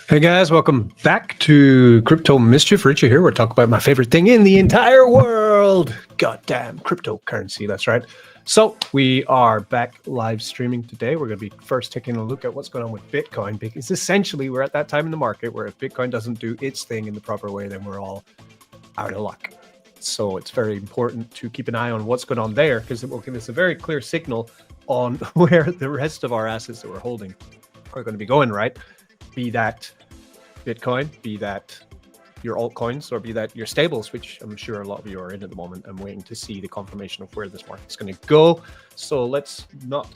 Hey guys, welcome back to Crypto Mischief. Richard here. We're talking about my favorite thing in the entire world. Goddamn cryptocurrency, that's right. So we are back live streaming today. We're going to be first taking a look at what's going on with Bitcoin, because essentially we're at that time in the market where if Bitcoin doesn't do its thing in the proper way, then we're all out of luck. So it's very important to keep an eye on what's going on there, because it will give us a very clear signal on where the rest of our assets that we're holding are going to be going, right? Be that Bitcoin, be that your altcoins, or be that your stables, which I'm sure a lot of you are in at the moment. I'm waiting to see the confirmation of where this market's going to go. So let's not,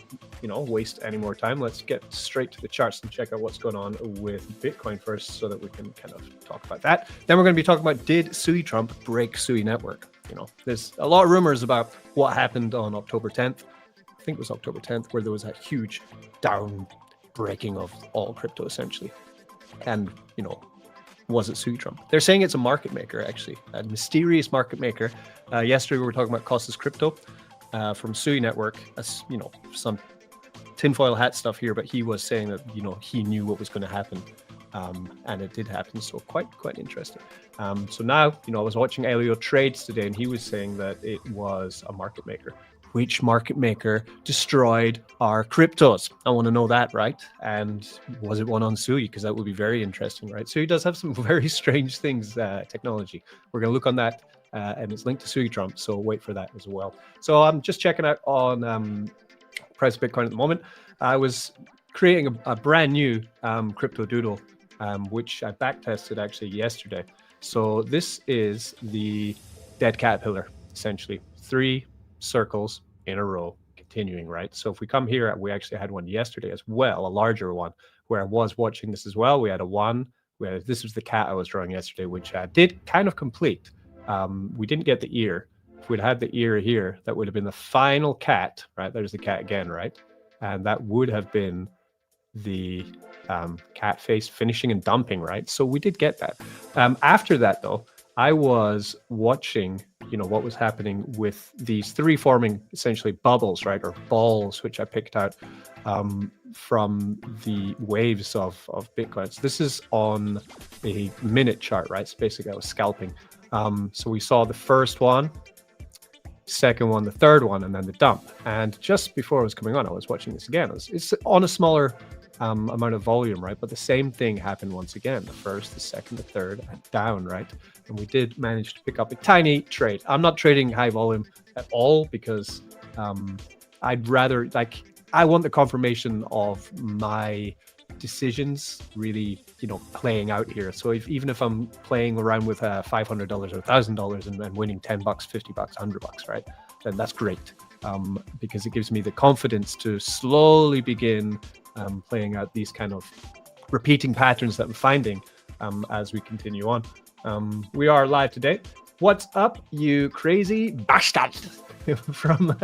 waste any more time. Let's get straight to the charts and check out what's going on with Bitcoin first, so that we can kind of talk about that. Then we're going to be talking about, did SuiTrump break Sui network? There's a lot of rumors about what happened on October 10th. I think it was October 10th, where there was a huge down breaking of all crypto essentially. And, was it SuiTrump? They're saying it's a market maker, actually, a mysterious market maker. Yesterday we were talking about Costas Crypto from Sui network, some tinfoil hat stuff here, but he was saying that, he knew what was going to happen. And it did happen, so quite interesting. So now, I was watching Elio Trades today, and he was saying that it was a market maker. Which market maker destroyed our cryptos? I want to know that, right? And was it one on Sui? Because that would be very interesting, right? Sui does have some very strange things, technology. We're going to look on that, and it's linked to SuiTrump, so wait for that as well. So I'm just checking out on price of Bitcoin at the moment. I was creating a brand new crypto doodle, which I backtested actually yesterday. So this is the dead caterpillar, essentially. 3 circles in a row continuing, right? So if we come here, we actually had one yesterday as well, a larger one, where I was watching this as well. We had a 1 where this was the cat I was drawing yesterday, which did kind of complete. We didn't get the ear. If we'd had the ear here, that would have been the final cat, right? There's the cat again, right? And that would have been the cat face finishing and dumping, right? So we did get that. After that though, I was watching what was happening with these 3 forming essentially bubbles, right, or balls, which I picked out from the waves of Bitcoin. So this is on a minute chart, right? So basically I was scalping. So we saw the first one, second one, the third one, and then the dump. And just before I was coming on, I was watching this again. It's on a smaller amount of volume, right? But the same thing happened once again, the first, the second, the third, and down, right? And we did manage to pick up a tiny trade. I'm not trading high volume at all, because I'd rather, I want the confirmation of my decisions really, playing out here. So even if I'm playing around with $500 or $1,000 and winning $10, $50, $100, right? Then that's great, because it gives me the confidence to slowly begin playing out these kind of repeating patterns that I'm finding as we continue on. We are live today. What's up, you crazy bastard? From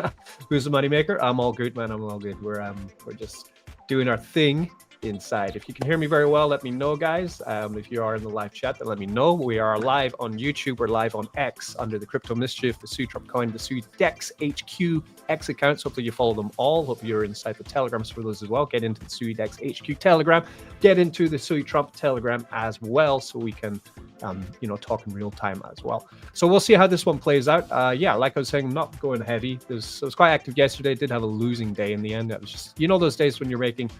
Who's the Moneymaker? I'm all good, man. I'm all good. We're just doing our thing inside. If you can hear me very well, let me know, guys. If you are in the live chat, then let me know. We are live on YouTube. We're live on X under the Crypto Mischief, the SuiTrump coin, the SuiDex HQ X accounts. Hopefully you follow them all. Hope you're inside the Telegrams for those as well. Get into the SuiDex HQ Telegram. Get into the SuiTrump Telegram as well, so we can talk in real time as well. So we'll see how this one plays out. Yeah, like I was saying, I'm not going heavy. I was quite active yesterday. Did have a losing day in the end. It was just, those days when you're making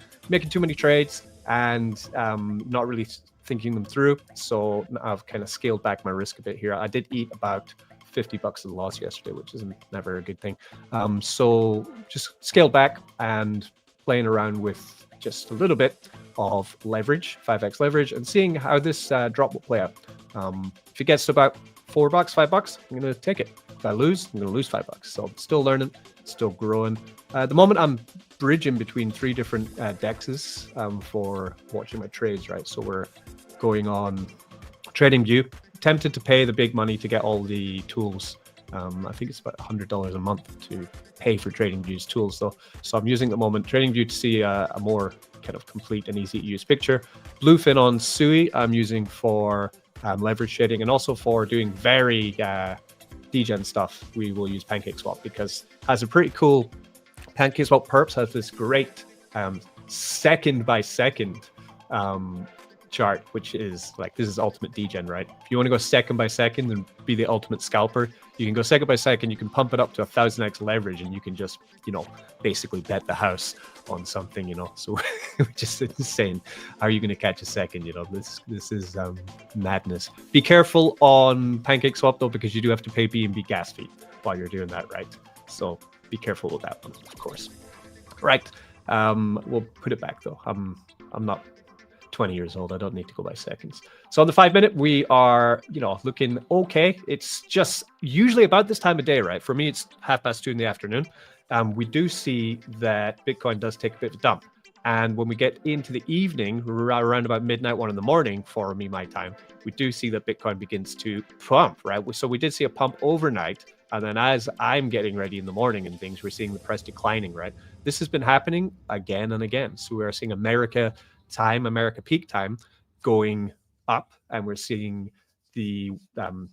too many trades and not really thinking them through. So I've kind of scaled back my risk a bit here. I did eat about $50 of loss yesterday, which is never a good thing. So just scaled back and playing around with just a little bit of leverage, 5x leverage, and seeing how this drop will play out. If it gets to about $4, $5, I'm going to take it. If I lose, I'm going to lose $5. So I'm still learning, still growing. At the moment, I'm bridging between 3 different dexes for watching my trades, right? So we're going on TradingView. Tempted to pay the big money to get all the tools. I think it's about $100 a month to pay for TradingView's tools. So I'm using at the moment TradingView to see a more kind of complete and easy to use picture. Bluefin on Sui I'm using for leverage shading, and also for doing very degen stuff. We will use PancakeSwap because it has a pretty cool PancakeSwap perps has this great second by second chart, which is like, this is ultimate degen, right? If you want to go second by second and be the ultimate scalper, you can go second by second, you can pump it up to 1000x leverage, and you can just, you know, basically bet the house on something, you know. So just insane. How are you going to catch a second? You know, this is madness. Be careful on Pancake Swap though, because you do have to pay BNB gas fee while you're doing that, right? So be careful with that one, of course. Right. We'll put it back though. I'm not 20 years old. I don't need to go by seconds. So on the 5 minute, we are, you know, looking okay. It's just usually about this time of day, right? For me, it's 2:30 in the afternoon. We do see that Bitcoin does take a bit of a dump. And when we get into the evening, around about midnight, 1 in the morning, for me, my time, we do see that Bitcoin begins to pump, right? So we did see a pump overnight. And then as I'm getting ready in the morning and things, we're seeing the price declining, right? This has been happening again and again. So we are seeing America peak time going up, and we're seeing the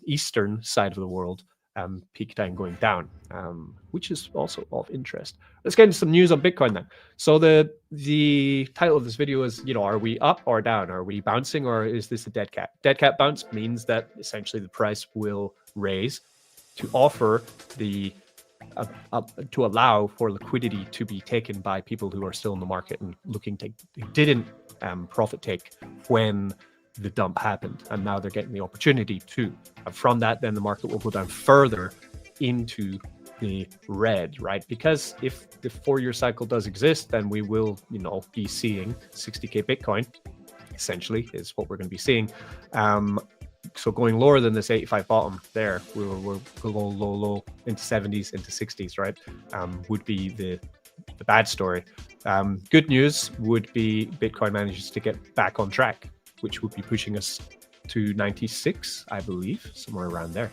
eastern side of the world peak time going down, which is also of interest. Let's get into some news on Bitcoin then. So the title of this video is, you know, are we up or down? Are we bouncing, or is this a dead cat? Dead cat bounce means that essentially the price will raise to offer the to allow for liquidity to be taken by people who are still in the market and looking to, who didn't profit take when the dump happened, and now they're getting the opportunity to. And from that, then the market will go down further into the red, right? Because if the 4-year cycle does exist, then we will, you know, be seeing 60k Bitcoin, essentially, is what we're going to be seeing. So going lower than this 85 bottom there, we'll go low into 70s, into 60s, right? Would be the bad story. Good news would be Bitcoin manages to get back on track, which would be pushing us to 96, I believe, somewhere around there.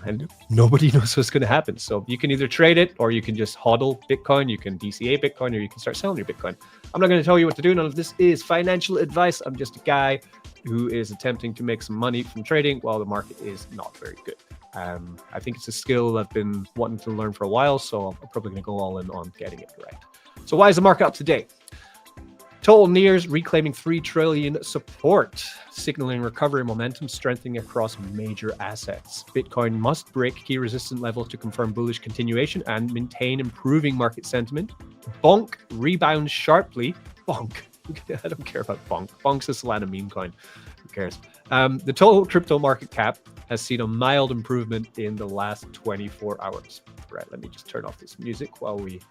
And nobody knows what's going to happen. So you can either trade it, or you can just hodl Bitcoin, you can DCA Bitcoin, or you can start selling your Bitcoin. I'm not going to tell you what to do. None of this is financial advice. I'm just a guy who is attempting to make some money from trading while the market is not very good. I think it's a skill I've been wanting to learn for a while, so I'm probably going to go all in on getting it right. So why is the market up today? Total nears reclaiming 3 trillion support, signaling recovery momentum strengthening across major assets. Bitcoin must break key resistance levels to confirm bullish continuation and maintain improving market sentiment. Bonk rebounds sharply. Bonk. I don't care about Bonk. Bonk's a Solana meme coin. Who cares? The total crypto market cap has seen a mild improvement in the last 24 hours. Right, let me just turn off this music while we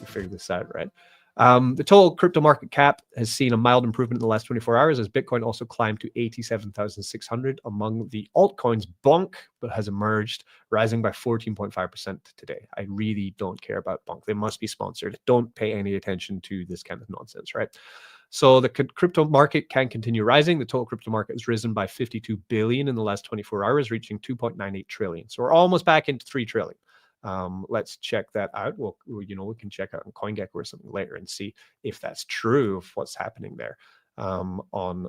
figure this out, right? The total crypto market cap has seen a mild improvement in the last 24 hours as Bitcoin also climbed to 87,600. Among the altcoins, Bonk has emerged, rising by 14.5% today. I really don't care about Bonk. They must be sponsored. Don't pay any attention to this kind of nonsense, right? So the crypto market can continue rising. The total crypto market has risen by 52 billion in the last 24 hours, reaching 2.98 trillion. So we're almost back into 3 trillion. Let's check that out. Well, you know, we can check out on CoinGecko or something later and see if that's true of what's happening there. On,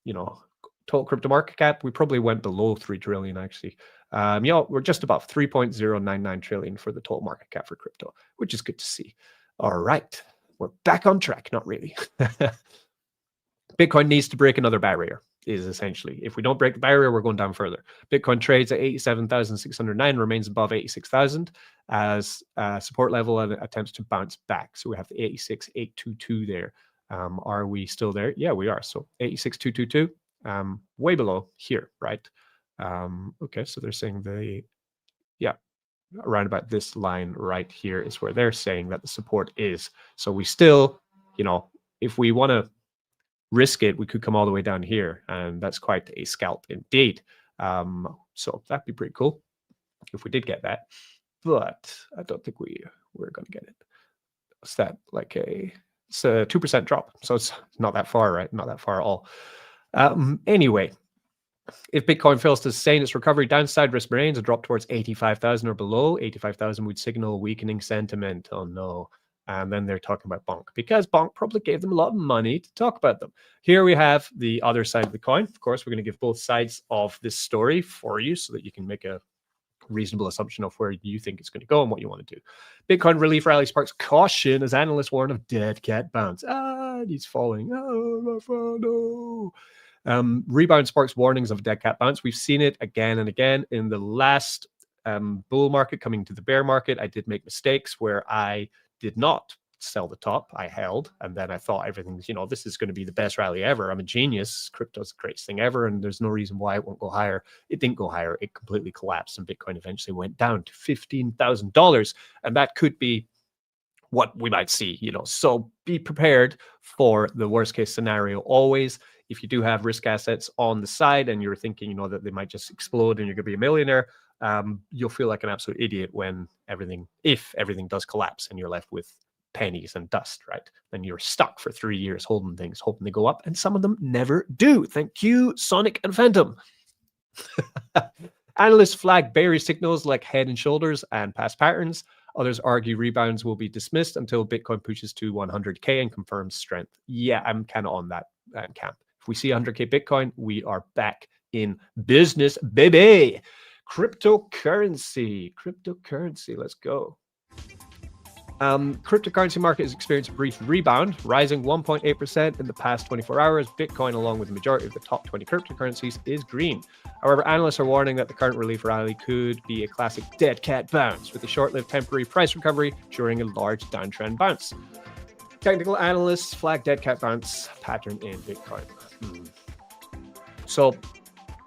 you know, total crypto market cap, we probably went below 3 trillion actually. You know, we're just about 3.099 trillion for the total market cap for crypto, which is good to see. All right, we're back on track. Not really. Bitcoin needs to break another barrier, is essentially. If we don't break the barrier, we're going down further. Bitcoin trades at 87,609, remains above 86,000 as support level and attempts to bounce back. So we have the 86,822 there. Are we still there? Yeah, we are. So 86,222, way below here, right? Okay, so they're saying around about this line right here is where they're saying that the support is. So we still, you know, if we want to risk it, we could come all the way down here, and that's quite a scalp indeed. So that'd be pretty cool if we did get that, but I don't think we're going to get it. What's that? Like it's a 2% drop, so it's not that far, right? Not that far at all. Anyway, if Bitcoin fails to sustain its recovery, downside risk remains. A drop towards 85,000 or below 85,000 would signal weakening sentiment. Oh no. And then they're talking about Bonk, because Bonk probably gave them a lot of money to talk about them. Here we have the other side of the coin. Of course, we're going to give both sides of this story for you so that you can make a reasonable assumption of where you think it's going to go and what you want to do. Bitcoin relief rally sparks caution as analysts warn of dead cat bounce. He's falling. No. Rebound sparks warnings of dead cat bounce. We've seen it again and again in the last bull market coming to the bear market. I did make mistakes where I did not sell the top. I held, and then I thought everything's, this is going to be the best rally ever. I'm a genius. Crypto's the greatest thing ever, and there's no reason why it won't go higher. It didn't go higher. It completely collapsed, and Bitcoin eventually went down to $15,000, and that could be what we might see, So be prepared for the worst case scenario always. If you do have risk assets on the side and you're thinking, that they might just explode and you're going to be a millionaire, you'll feel like an absolute idiot if everything does collapse and you're left with pennies and dust, right? Then you're stuck for 3 years holding things, hoping they go up, and some of them never do. Thank you, Sonic and Phantom. Analysts flag bearish signals like head and shoulders and past patterns. Others argue rebounds will be dismissed until Bitcoin pushes to 100K and confirms strength. Yeah, I'm kind of on that camp. If we see 100K Bitcoin, we are back in business, baby. Cryptocurrency, let's go. Cryptocurrency market has experienced a brief rebound, rising 1.8% in the past 24 hours. Bitcoin, along with the majority of the top 20 cryptocurrencies, is green. However, analysts are warning that the current relief rally could be a classic dead cat bounce, with a short-lived temporary price recovery during a large downtrend bounce. Technical analysts flag dead cat bounce pattern in Bitcoin. So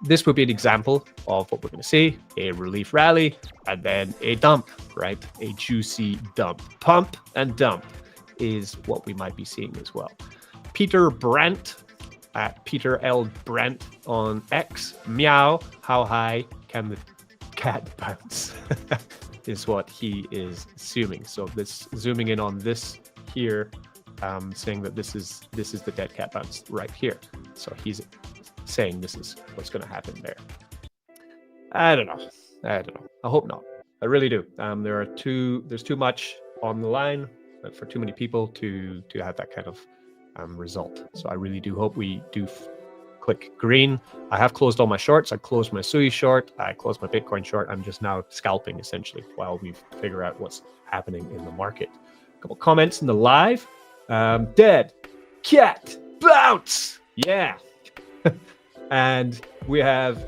this would be an example of what we're going to see: a relief rally and then a dump, right? A juicy dump. Pump and dump is what we might be seeing as well. Peter Brandt at Peter L. Brandt on X. Meow, how high can the cat bounce? Is what he is assuming. So this zooming in on this here, saying that this is the dead cat bounce right here. So he's saying this is what's going to happen there. I don't know. I hope not. I really do. There's too much on the line for too many people to have that kind of result. So I really do hope we do click green. I have closed all my shorts. I closed my Sui short. I closed my Bitcoin short. I'm just now scalping essentially while we figure out what's happening in the market. A couple comments in the live. Dead cat bounce. Yeah. And we have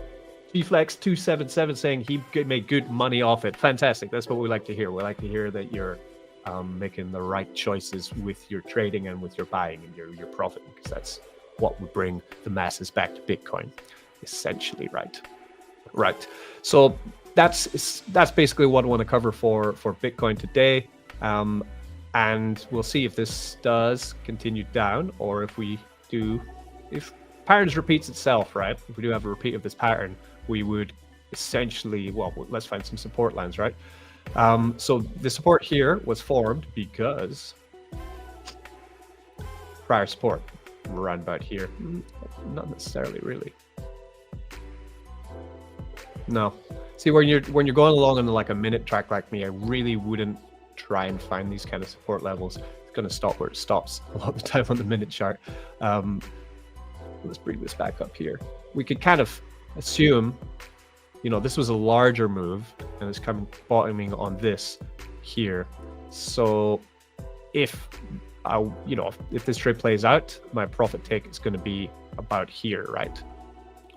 Bflex277 saying he made good money off it. Fantastic. That's what we like to hear. We like to hear that you're making the right choices with your trading and with your buying and your profit, because that's what would bring the masses back to Bitcoin, essentially, right? So that's basically what I want to cover for Bitcoin today. And we'll see if this does continue down, or if patterns repeats itself, right? If we do have a repeat of this pattern, we would essentially, let's find some support lines, right? So the support here was formed because prior support around about here. Not necessarily, really. No. See, when you're going along on like a minute track like me, I really wouldn't try and find these kind of support levels. It's going to stop where it stops a lot of the time on the minute chart. Let's bring this back up here. We could kind of assume, this was a larger move and it's bottoming on this here. So if this trade plays out, my profit take is going to be about here, right?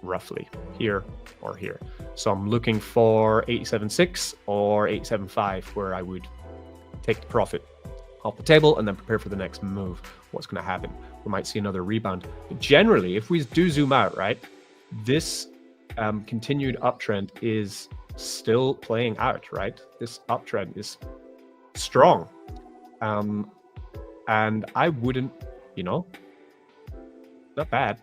Roughly here or here. So I'm looking for 876 or 875, where I would take the profit off the table and then prepare for the next move. What's going to happen? We might see another rebound. But generally, if we do zoom out, right, this continued uptrend is still playing out, right? This uptrend is strong. And I wouldn't, not bad.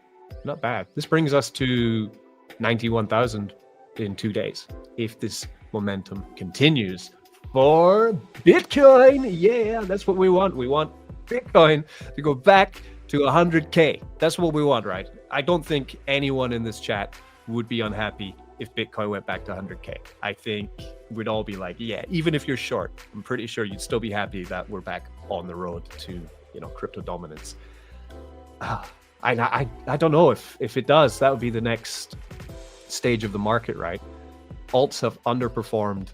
This brings us to 91,000 in 2 days. If this momentum continues for Bitcoin, yeah, that's what we want. We want Bitcoin to go back to 100K. That's what we want, right? I don't think anyone in this chat would be unhappy if Bitcoin went back to 100K. I think we'd all be like, yeah, even if you're short, I'm pretty sure you'd still be happy that we're back on the road to, crypto dominance. I don't know if it does. That would be the next stage of the market, right? alts have underperformed.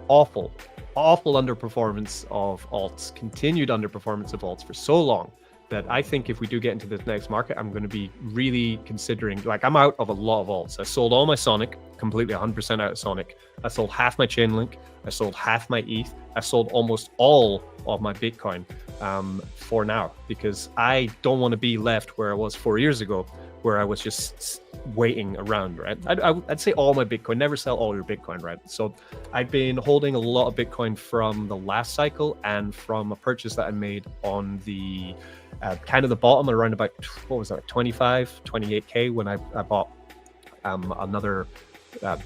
Awful underperformance of alts, continued underperformance of alts for so long that I think if we do get into this next market, I'm going to be really considering, like, I'm out of a lot of alts. I sold all my Sonic, completely 100% out of Sonic. I sold half my Chainlink. I sold half my ETH. I sold almost all of my Bitcoin for now, because I don't want to be left where I was 4 years ago, where I was just waiting around, right? I'd say all my Bitcoin, never sell all your Bitcoin, right? So I've been holding a lot of Bitcoin from the last cycle and from a purchase that I made on the kind of the bottom around about, what was that, 25, 28K when I bought another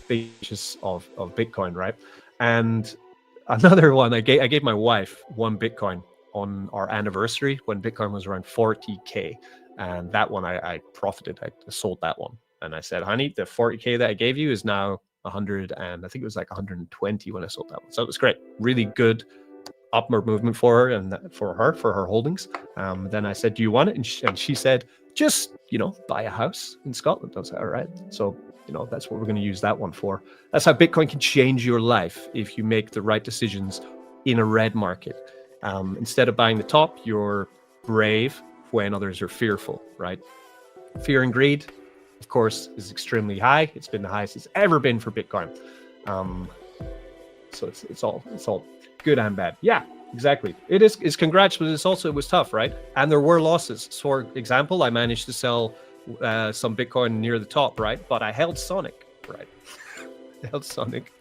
big purchase of Bitcoin, right? And another one, I gave my wife one Bitcoin on our anniversary when Bitcoin was around 40K. And that one I profited. I sold that one. And I said, honey, the 40K that I gave you is now 100, and I think it was like 120 when I sold that one. So it was great. Really good upward movement for her and for her holdings. Then I said, do you want it? And she said, just, buy a house in Scotland. I was like, all right. So, that's what we're going to use that one for. That's how Bitcoin can change your life if you make the right decisions in a red market. Instead of buying the top, you're brave when others are fearful, right? Fear and greed, of course, is extremely high. It's been the highest it's ever been for Bitcoin. So it's all good and bad. Yeah, exactly. It's congrats, but it was tough, right? And there were losses. So for example, I managed to sell some Bitcoin near the top, right? But I held Sonic, right? I held Sonic,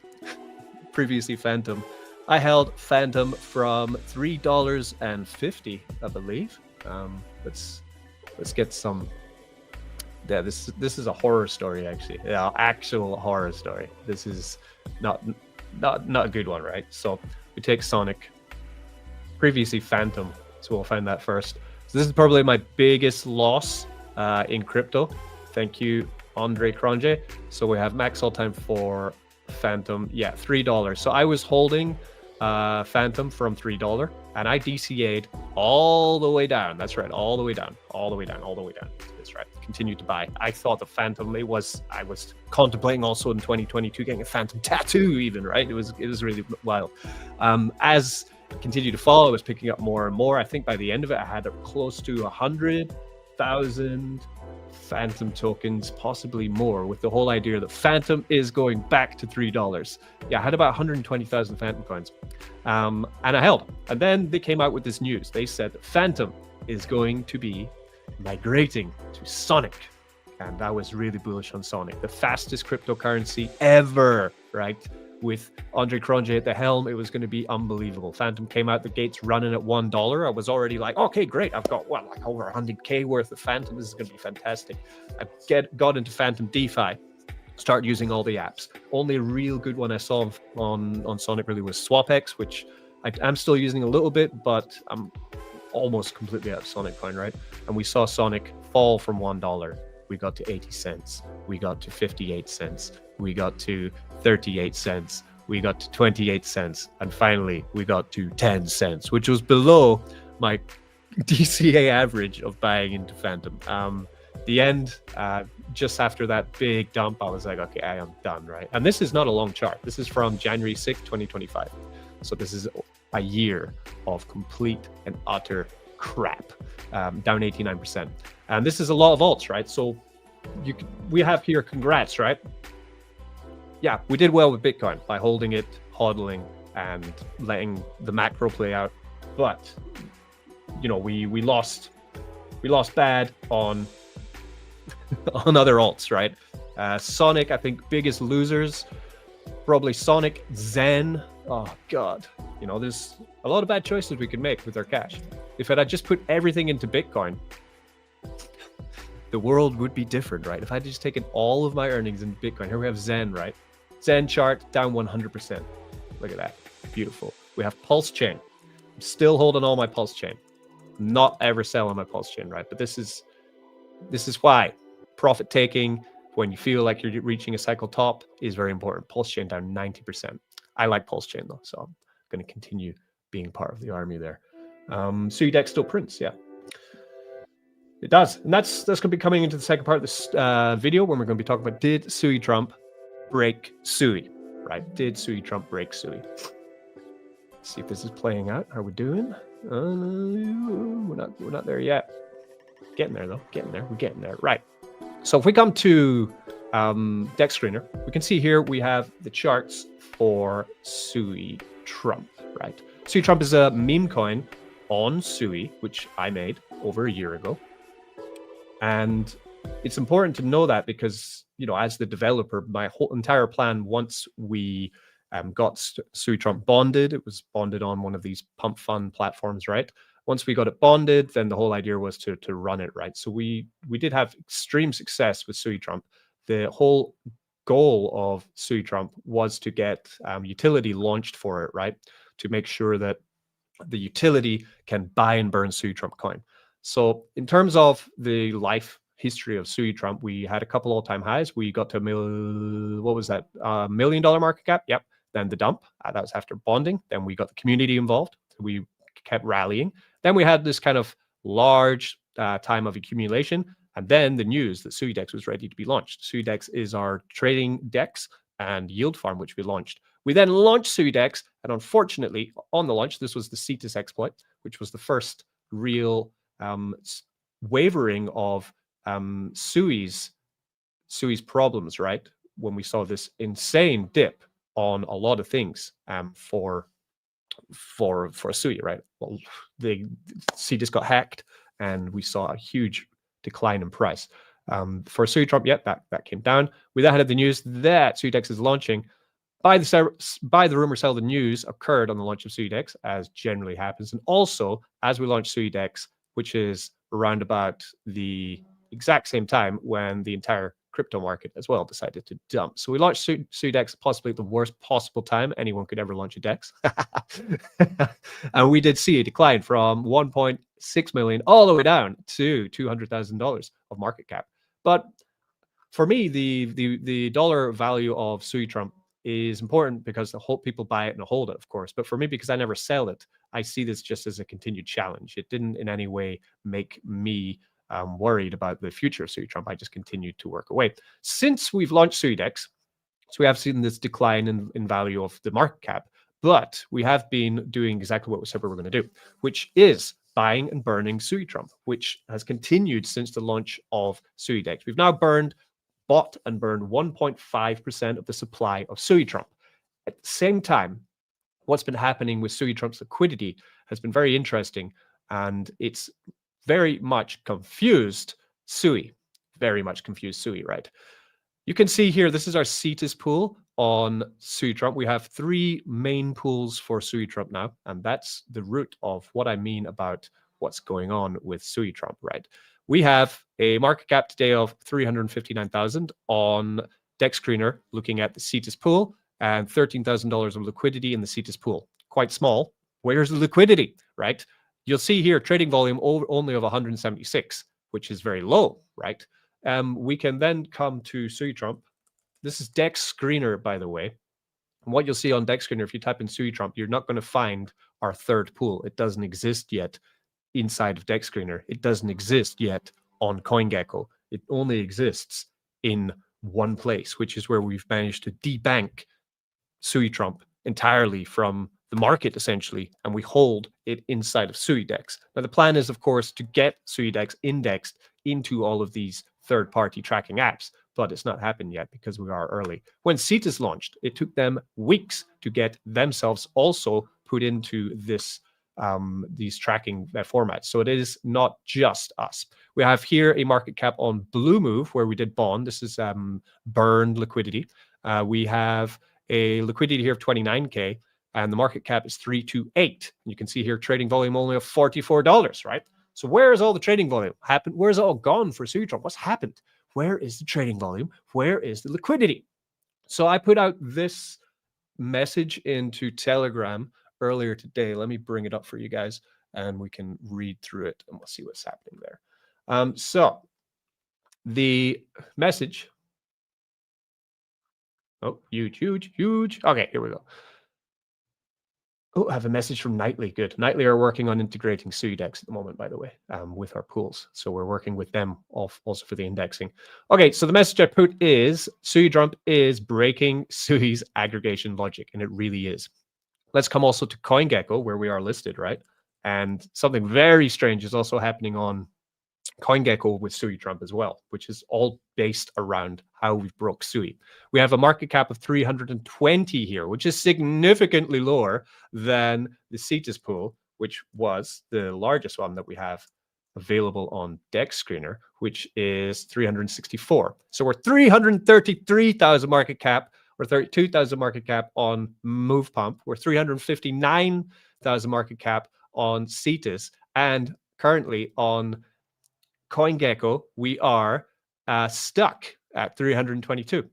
previously Phantom. I held Phantom from $3.50, I believe. Let's get some. Yeah, this is a horror story, actually. Yeah, actual horror story. This is not a good one, right? So we take Sonic, previously Phantom. So we'll find that first. So this is probably my biggest loss in crypto. Thank you, Andre Cronje. So we have max all time for Phantom. Yeah, $3. So I was holding Phantom from $3, and I DCA'd all the way down. That's right, all the way down. That's right. Continued to buy. I thought the Phantom, I was contemplating also in 2022 getting a Phantom tattoo, even, right? It was really wild. As it continued to fall, I was picking up more and more. I think by the end of it, I had close to 100,000 Phantom tokens, possibly more, with the whole idea that Phantom is going back to $3. Yeah, I had about 120,000 Phantom coins, and I held. And then they came out with this news. They said that Phantom is going to be migrating to Sonic, and I was really bullish on Sonic, the fastest cryptocurrency ever, right? With Andre Cronje at the helm, it was going to be unbelievable. Phantom came out the gates running at $1. I was already like, okay, great. I've got like over 100K worth of Phantom. This is going to be fantastic. I got into Phantom DeFi, start using all the apps. Only a real good one I saw on Sonic really was SwapX, which I'm still using a little bit, but I'm almost completely out of Sonic coin, right? And we saw Sonic fall from $1. We got to 80 cents. We got to 58 cents. We got to 38 cents. We got to 28 cents. And finally, we got to 10 cents, which was below my DCA average of buying into Phantom. The end, just after that big dump, I was like, okay, I am done, right? And this is not a long chart. This is from January 6th, 2025. So this is a year of complete and utter crap, down 89%. And this is a lot of alts, right? So we have here, congrats, right? Yeah, we did well with Bitcoin by holding it, hodling, and letting the macro play out. But we lost bad on other alts, right? Sonic, I think biggest losers, probably Sonic, Zen. Oh God, there's a lot of bad choices we could make with our cash. If I had just put everything into Bitcoin, the world would be different, right? If I had just taken all of my earnings in Bitcoin, here we have Zen, right? Zen chart down 100%. Look at that, beautiful. We have Pulse Chain. I'm still holding all my Pulse Chain. Not ever selling my Pulse Chain, right? But this is why profit taking when you feel like you're reaching a cycle top is very important. Pulse Chain down 90%. I like Pulse Chain though, so I'm going to continue being part of the army there. SuiDex still prints, yeah. It does, and that's going to be coming into the second part of this video when we're going to be talking about, did SuiTrump break Sui, right? Did SuiTrump break Sui? Let's see if this is playing out. How are we doing? We're not there yet. Getting there though. Getting there. We're getting there. Right. So if we come to Dex Screener, we can see here we have the charts for SuiTrump, right? SuiTrump is a meme coin on Sui, which I made over a year ago. And it's important to know that because, you know, as the developer, my whole entire plan, once we got SuiTrump bonded, it was bonded on one of these pump fund platforms, right? Once we got it bonded, then the whole idea was to run it, right? So we did have extreme success with SuiTrump. The whole goal of SuiTrump was to get utility launched for it, right? To make sure that the utility can buy and burn SuiTrump coin. So in terms of the life history of SuiTrump, we had a couple all-time highs. We got to what was that? $1 million market cap. Yep. Then the dump. That was after bonding. Then we got the community involved. We kept rallying. Then we had this kind of large time of accumulation. And then the news that SuiDex was ready to be launched. SuiDex is our trading DEX and yield farm, which we launched. We then launched SuiDex, and unfortunately, on the launch, this was the CETUS exploit, which was the first real wavering of Sui's problems, right? When we saw this insane dip on a lot of things for Sui, right? Well, the CETUS got hacked, and we saw a huge decline in price. For SuiTrump, yet that came down. We then had the news that SuiDex is launching. Buy the rumor, sell the news occurred on the launch of SuiDex, as generally happens. And also, as we launched SuiDex, which is around about the exact same time when the entire crypto market as well decided to dump. So we launched SuiDex possibly at the worst possible time anyone could ever launch a DEX. And we did see a decline from 1.6 million all the way down to $200,000 of market cap. But for me, the dollar value of SuiTrump is important because the whole people buy it and hold it, of course. But for me, because I never sell it, I see this just as a continued challenge. It didn't in any way make me worried about the future of SuiTrump. I just continued to work away. Since we've launched SuiDex, so we have seen this decline in value of the market cap, but we have been doing exactly what we said we were going to do, which is buying and burning SuiTrump, which has continued since the launch of SuiDex. We've now bought and burned 1.5% of the supply of SuiTrump. At the same time, what's been happening with SuiTrump's liquidity has been very interesting, and it's very much confused Sui. Very much confused Sui, right? You can see here, this is our CETUS pool on SuiTrump. We have 3 main pools for SuiTrump now, and that's the root of what I mean about what's going on with SuiTrump, right? We have a market cap today of 359,000 on Dex Screener, looking at the CETUS pool, and $13,000 of liquidity in the CETUS pool. Quite small. Where's the liquidity, right? You'll see here trading volume only of 176, which is very low, right? We can then come to SuiTrump. This is Dex Screener, by the way. And what you'll see on Dex Screener, if you type in SuiTrump, you're not going to find our third pool. It doesn't exist yet inside of Dex Screener. It doesn't exist yet on CoinGecko. It only exists in one place, which is where we've managed to debank SuiTrump entirely from the market, essentially, and we hold it inside of SuiDex. Now, the plan is, of course, to get SuiDex indexed into all of these third-party tracking apps, but it's not happened yet because we are early. When CETUS launched, it took them weeks to get themselves also put into this these tracking formats. So it is not just us. We have here a market cap on Blue Move where we did bond. This is burned liquidity. We have a liquidity here of 29K, and the market cap is 328. You can see here trading volume only of $44, right? So where is all the trading volume happened? Where's it all gone for SuiTrump? What's happened? Where is the trading volume? Where is the liquidity? So I put out this message into Telegram earlier today. Let me bring it up for you guys and we can read through it and we'll see what's happening there. So the message, oh, huge. Okay, here we go. Oh, I have a message from Nightly. Good. Nightly are working on integrating SuiDex at the moment, by the way, with our pools. So we're working with them also for the indexing. Okay, so the message I put is SuiTrump is breaking Sui's aggregation logic, and it really is. Let's come also to CoinGecko, where we are listed, right? And something very strange is also happening on CoinGecko with SuiTrump as well, which is all based around how we broke Sui. We have a market cap of 320 here, which is significantly lower than the CETAS pool, which was the largest one that we have available on Dex Screener, which is 364. So we're 333,000 market cap, or 32,000 market cap on MovePump. We're 359,000 market cap on CETAS, and currently on CoinGecko, we are stuck at 322.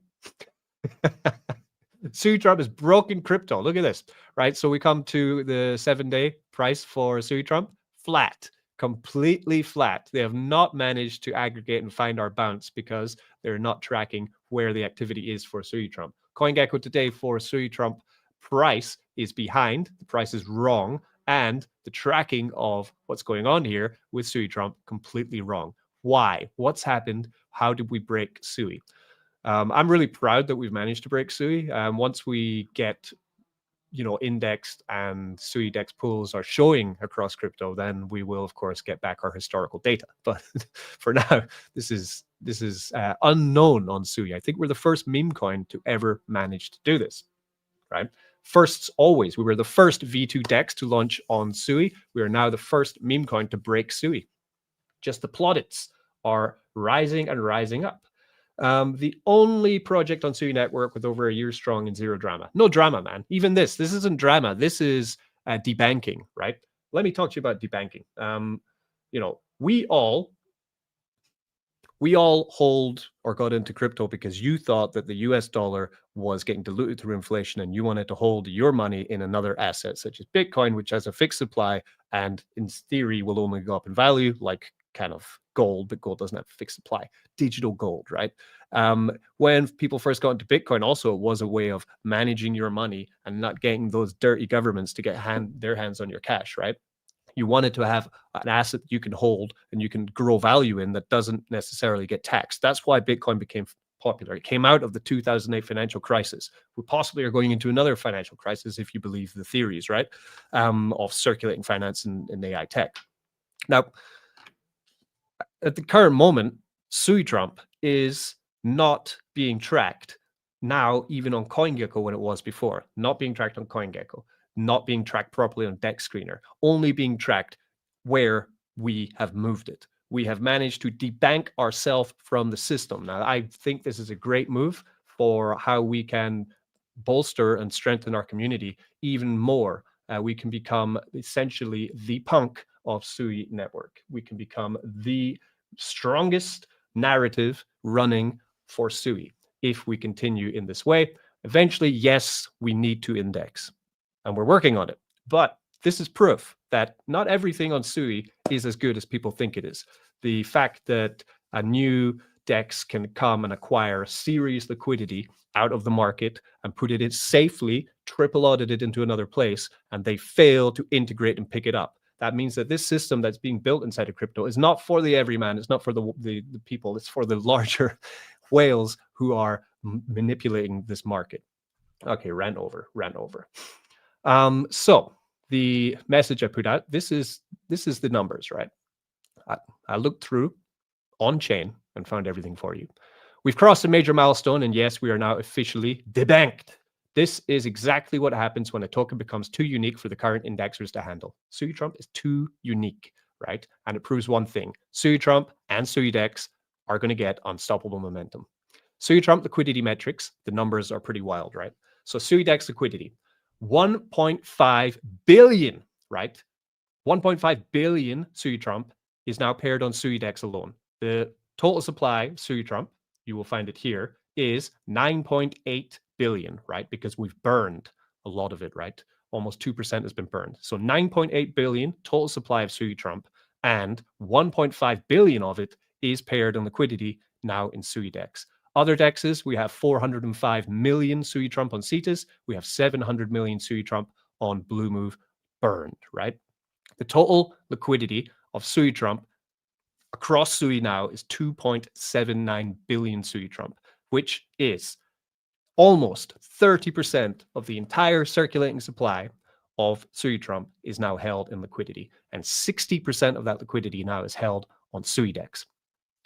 SuiTrump is broken crypto. Look at this, right? So we come to the 7-day price for SuiTrump, flat, completely flat. They have not managed to aggregate and find our bounce because they're not tracking where the activity is for SuiTrump. CoinGecko today for SuiTrump price is behind. The price is wrong. And the tracking of what's going on here with SuiTrump completely wrong. Why? What's happened? How did we break Sui? I'm really proud that we've managed to break Sui. Once we get, indexed and SuiDex pools are showing across crypto, then we will, of course, get back our historical data. But for now, this is unknown on Sui. I think we're the first meme coin to ever manage to do this, right? Firsts always. We were the first V2 DEX to launch on Sui. We are now the first meme coin to break Sui. Just the plaudits are rising and rising up. The only project on Sui Network with over a year strong and zero drama. No drama, man. Even this isn't drama. This is debanking, right? Let me talk to you about debanking. We all hold or got into crypto because you thought that the US dollar was getting diluted through inflation and you wanted to hold your money in another asset such as Bitcoin, which has a fixed supply and in theory will only go up in value, like kind of gold, but gold doesn't have a fixed supply. Digital gold, right? When people first got into Bitcoin, also it was a way of managing your money and not getting those dirty governments to get their hands on your cash, right? You wanted to have an asset that you can hold and you can grow value in that doesn't necessarily get taxed. That's why Bitcoin became popular. It came out of the 2008 financial crisis. We possibly are going into another financial crisis if you believe the theories, right, of circulating finance and AI tech. Now, at the current moment, SuiTrump is not being tracked now, even on CoinGecko when it was before, not being tracked on CoinGecko, not being tracked properly on Dex Screener, only being tracked where we have moved it. We have managed to debank ourselves from the system. Now, I think this is a great move for how we can bolster and strengthen our community even more. We can become essentially the punk of Sui Network. We can become the strongest narrative running for Sui if we continue in this way. Eventually, yes, we need to index, and we're working on it. But this is proof that not everything on Sui is as good as people think it is. The fact that a new DEX can come and acquire serious liquidity out of the market and put it in safely, triple audit it into another place, and they fail to integrate and pick it up. That means that this system that's being built inside of crypto is not for the everyman. It's not for the people. It's for the larger whales who are manipulating this market. Okay, ran over. So the message I put out, this is the numbers, right? I looked through on chain and found everything for you. We've crossed a major milestone, and yes, we are now officially debanked. This is exactly what happens when a token becomes too unique for the current indexers to handle. SuiTrump is too unique, right? And it proves one thing. SuiTrump and SuiDex are going to get unstoppable momentum. SuiTrump liquidity metrics, the numbers are pretty wild, right? So SuiDex liquidity, 1.5 billion, right? 1.5 billion SuiTrump is now paired on SuiDex alone. The total supply of SuiTrump, you will find it here, is 9.8 billion, right? Because we've burned a lot of it, right? Almost 2% has been burned. So 9.8 billion total supply of SuiTrump, and 1.5 billion of it is paired on liquidity now in SuiDex. Other DEXs, we have 405 million SuiTrump on CETAS. We have 700 million SuiTrump on Bluemove burned, right? The total liquidity of SuiTrump across Sui now is 2.79 billion SuiTrump, which is almost 30% of the entire circulating supply of SuiTrump is now held in liquidity, and 60% of that liquidity now is held on SuiDex.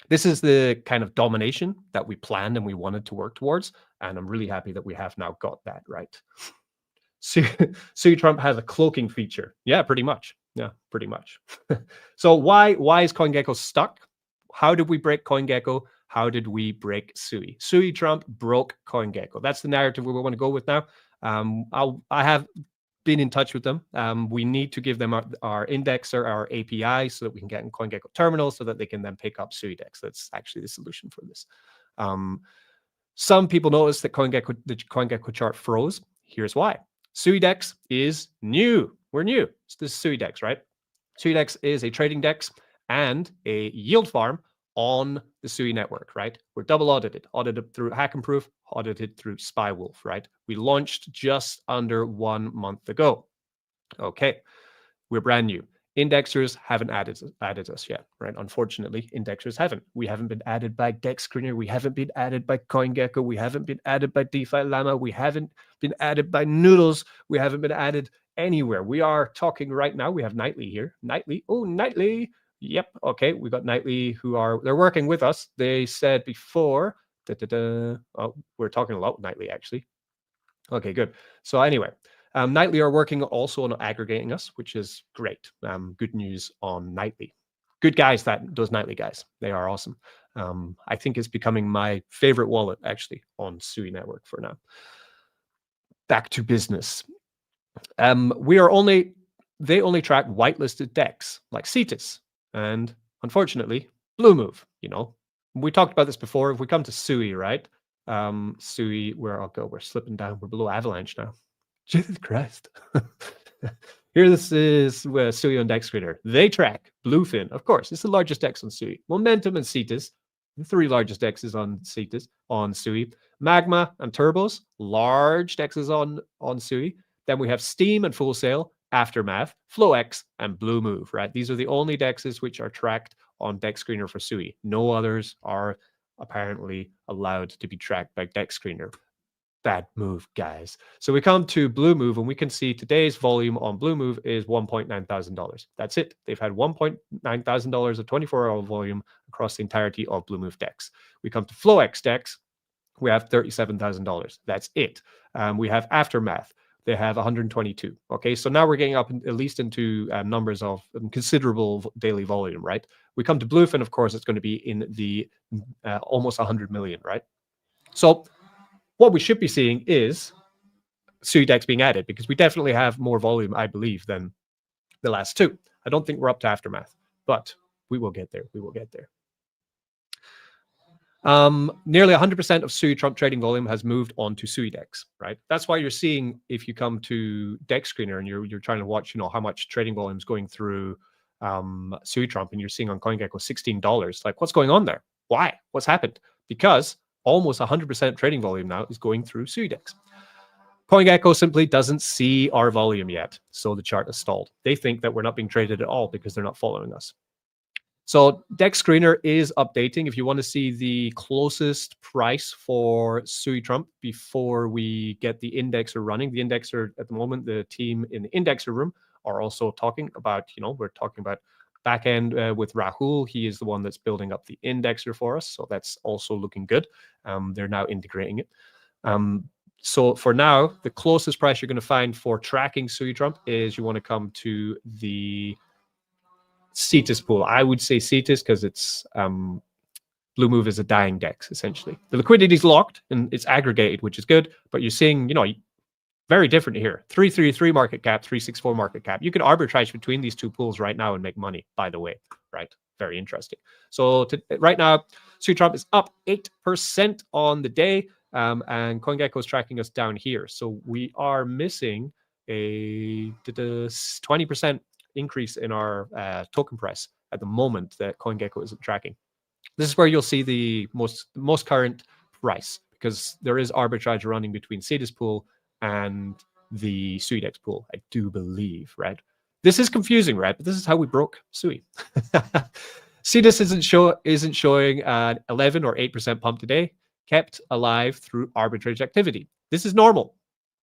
This is the kind of domination that we planned and we wanted to work towards, and I'm really happy that we have now got that right. SuiTrump has a cloaking feature. Yeah, pretty much. Yeah, pretty much. So why is CoinGecko stuck? How did we break CoinGecko? How did we break Sui? SuiTrump broke CoinGecko. That's the narrative we want to go with now. I have been in touch with them. We need to give them our indexer, our API, so that we can get in CoinGecko terminal so that they can then pick up SuiDex. That's actually the solution for this. Some people noticed that the CoinGecko chart froze. Here's why. SuiDex is new. We're new. So this is SuiDex, right? SuiDex is a trading dex and a yield farm on the Sui network, right? We're double audited through Hack and Proof, audited through SpyWolf, right? We launched just under 1 month ago. Okay, we're brand new. Indexers haven't added us yet, right? Unfortunately, indexers haven't. We haven't been added by Dex Screener. We haven't been added by CoinGecko. We haven't been added by DeFi Llama. We haven't been added by Noodles. We haven't been added anywhere. We are talking right now. We have Nightly here. Nightly. Oh, Nightly. Yep. Okay. We got Nightly they're working with us. They said before, oh, we're talking a lot with Nightly actually. Okay, good. So anyway, Nightly are working also on aggregating us, which is great. Good news on Nightly. Good guys, those Nightly guys. They are awesome. I think it's becoming my favorite wallet actually on Sui network for now. Back to business. They only track whitelisted DEX like Cetus and unfortunately Bluemove. You know, we talked about this before. If we come to Sui, right? Sui, where I'll go, we're slipping down. We're below Avalanche now. Jesus Christ. Here, this is Sui on Dex Screener. They track Bluefin, of course. It's the largest DEX on Sui. Momentum and Cetus, the 3 largest DEXs on Cetus on Sui. Magma and Turbos, large DEXs on Sui. Then we have Steam and Full Sail, Aftermath, FlowX, and Bluemove, right? These are the only DEXs which are tracked on Dex Screener for Sui. No others are apparently allowed to be tracked by Dex Screener. Bad move, guys. So we come to Bluemove and we can see today's volume on Bluemove is $1.9 thousand. That's it. They've had $1.9 thousand of 24-hour volume across the entirety of Bluemove DEX. We come to FlowX DEX. We have $37,000. That's it. We have Aftermath. They have 122. Okay, so now we're getting up at least into numbers of considerable daily volume, right? We come to Bluefin, of course, it's going to be in the almost 100 million, right? So what we should be seeing is SuiDex being added because we definitely have more volume, I believe, than the last two. I don't think we're up to Aftermath, but we will get there. We will get there. Nearly 100% of SuiTrump trading volume has moved on to SuiDex, right? That's why you're seeing, if you come to Dex Screener and you're trying to watch, how much trading volume is going through SuiTrump, and you're seeing on CoinGecko $16. Like, what's going on there? Why? What's happened? Because almost 100% trading volume now is going through SuiDex. CoinGecko simply doesn't see our volume yet, so the chart is stalled. They think that we're not being traded at all because they're not following us. So Dex Screener is updating. If you want to see the closest price for SuiTrump before we get the indexer running, the indexer at the moment, the team in the indexer room are also talking about, we're talking about back end with Rahul. He is the one that's building up the indexer for us. So that's also looking good. They're now integrating it. So for now, the closest price you're going to find for tracking SuiTrump is you want to come to the Cetus pool. I would say Cetus because it's Bluemove is a dying DEX, essentially. The liquidity is locked and it's aggregated, which is good, but you're seeing, very different here. 333 market cap, 364 market cap. You can arbitrage between these two pools right now and make money, by the way, right? Very interesting. So right now, SuiTrump is up 8% on the day, and CoinGecko is tracking us down here. So we are missing a 20% increase in our token price at the moment that CoinGecko isn't tracking. This is where you'll see the most current price, because there is arbitrage running between Cetus pool and the SuiDex pool, I do believe, right? This is confusing, right? But this is how we broke Sui. SuiDex isn't showing an 11 or 8% pump today, kept alive through arbitrage activity. This is normal.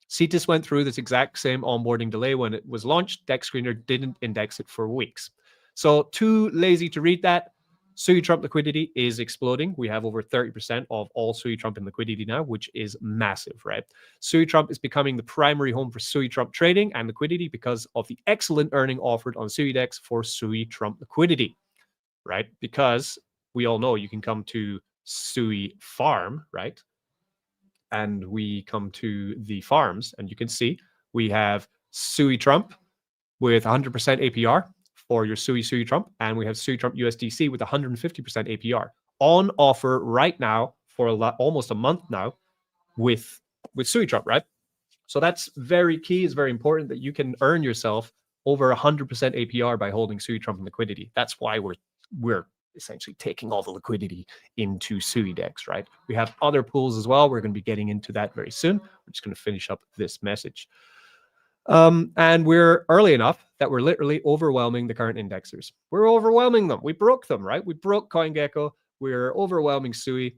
CETIS went through this exact same onboarding delay when it was launched. Dex Screener didn't index it for weeks. So too lazy to read that. SuiTrump liquidity is exploding. We have over 30% of all SuiTrump in liquidity now, which is massive, right? SuiTrump is becoming the primary home for SuiTrump trading and liquidity because of the excellent earning offered on SuiDex for SuiTrump liquidity, right? Because we all know you can come to Sui Farm, right? And we come to the farms, and you can see we have SuiTrump with 100% APR for your SuiTrump, and we have SuiTrump USDC with 150% APR on offer right now for almost a month now with SuiTrump, right? So that's very key. It's very important that you can earn yourself over 100% APR by holding SuiTrump in liquidity. That's why we're essentially taking all the liquidity into SuiDex, right? We have other pools as well. We're going to be getting into that very soon. We're just going to finish up this message. And we're early enough that we're literally overwhelming the current indexers. We're overwhelming them. We broke them, right? We broke CoinGecko. We're overwhelming Sui.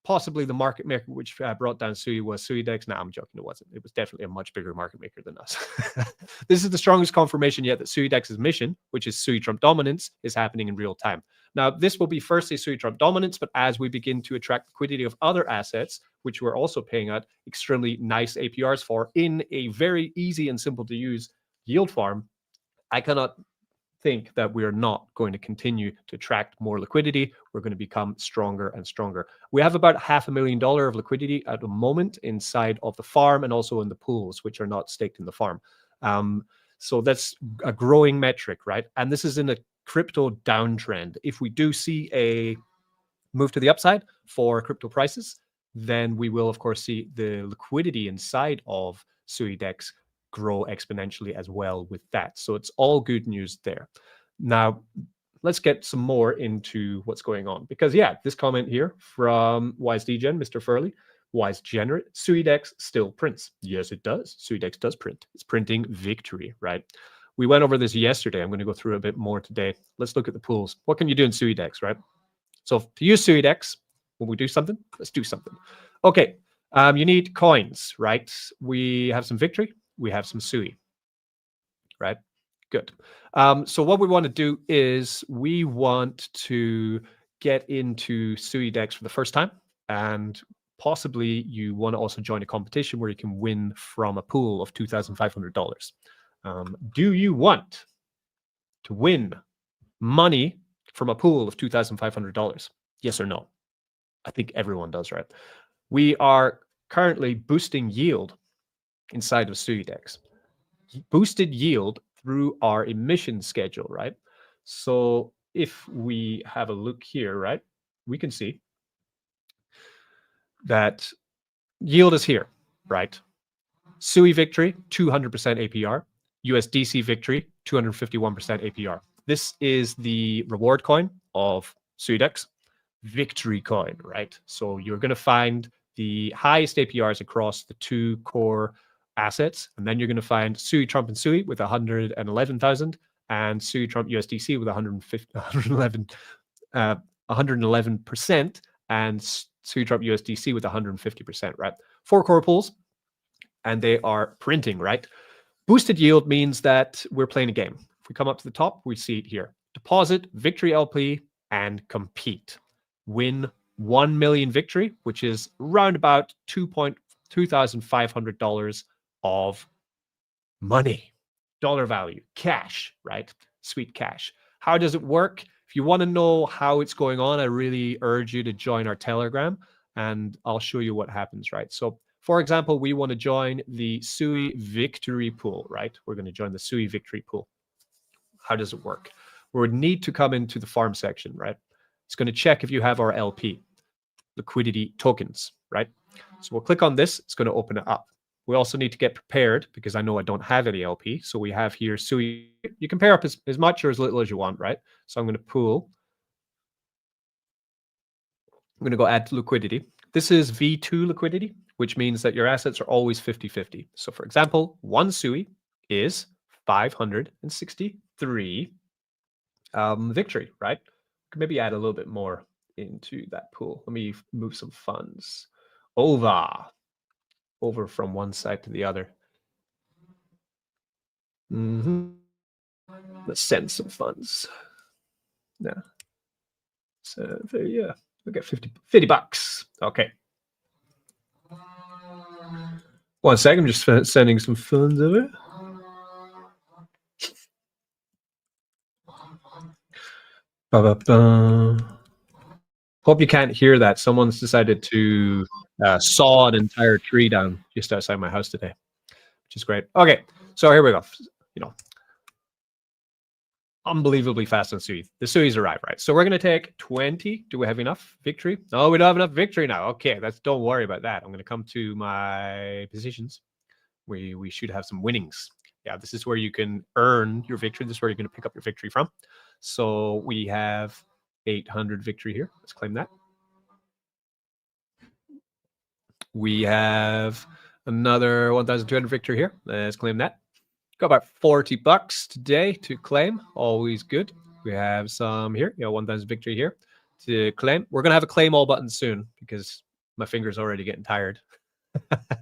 Possibly the market maker which brought down Sui was SuiDex. No, I'm joking. It wasn't. It was definitely a much bigger market maker than us. This is the strongest confirmation yet that SuiDex's mission, which is SuiTrump dominance, is happening in real time. Now, this will be firstly SuiTrump dominance, but as we begin to attract liquidity of other assets, which we're also paying out extremely nice APRs for in a very easy and simple to use yield farm, I cannot think that we are not going to continue to attract more liquidity. We're going to become stronger and stronger. We have about $500,000 of liquidity at the moment inside of the farm and also in the pools, which are not staked in the farm. So that's a growing metric, right? And this is in a crypto downtrend. If we do see a move to the upside for crypto prices, then we will, of course, see the liquidity inside of SuiDex grow exponentially as well with that. So it's all good news there. Now, let's get some more into what's going on. Because, yeah, this comment here from WiseDegen, Mr. Furley, Wise Generate, SuiDex still prints. Yes, it does. SuiDex does print. It's printing victory, right? We went over this yesterday. I'm going to go through a bit more today. Let's look at the pools. What can you do in SuiDex, right? So to use SuiDex, when we do something, let's do something. Okay, you need coins, right? We have some victory. We have some Sui, right? Good. So what we want to do is we want to get into SuiDex for the first time, and possibly you want to also join a competition where you can win from a pool of $2,500. Do you want to win money from a pool of $2,500? Yes or no? I think everyone does, right? We are currently boosting yield inside of SuiDex. Boosted yield through our emission schedule, right? So if we have a look here, right, we can see that yield is here, right? Sui victory, 200% APR. USDC victory, 251% APR. This is the reward coin of SuiDex, victory coin, right? So you're going to find the highest APRs across the two core assets, and then you're going to find SuiTrump and Sui with 111,000 and SuiTrump USDC with 111%, and SuiTrump USDC with 150%, right? 4 core pools, and they are printing, right? Boosted yield means that we're playing a game. If we come up to the top, we see it here. Deposit, victory LP, and compete. Win 1 million victory, which is around about $2,500 of money, dollar value, cash, right? Sweet cash. How does it work? If you want to know how it's going on, I really urge you to join our Telegram, and I'll show you what happens, right? So, for example, we want to join the Sui Victory Pool, right? We're going to join the Sui Victory Pool. How does it work? We would need to come into the farm section, right? It's going to check if you have our LP, liquidity tokens, right? So we'll click on this. It's going to open it up. We also need to get prepared because I know I don't have any LP. So we have here Sui. You can pair up as much or as little as you want, right? So I'm going to pool I'm going to go add to liquidity. This is V2 liquidity, which means that your assets are always 50-50. So for example, one Sui is 563 victory, right? Could maybe add a little bit more into that pool. Let me move some funds over from one side to the other. Let's send some funds. Yeah. So there, yeah, we get 50 bucks. Okay. 1 second, I'm just sending some funds over. Ba-ba-ba. Hope you can't hear that. Someone's decided to saw an entire tree down just outside my house today, which is great. Okay, so here we go. You know, unbelievably fast on Sui. The Sui's arrive, right? So we're going to take 20. Do we have enough victory? No, we don't have enough victory now. Okay, don't worry about that. I'm going to come to my positions. We should have some winnings. Yeah, this is where you can earn your victory. This is where you're going to pick up your victory from. So we have 800 victory here. Let's claim that. We have another 1,200 victory here. Let's claim that. Got about 40 bucks today to claim. Always good. We have some here, 1,000 victory here to claim. We're going to have a claim all button soon because my finger's already getting tired.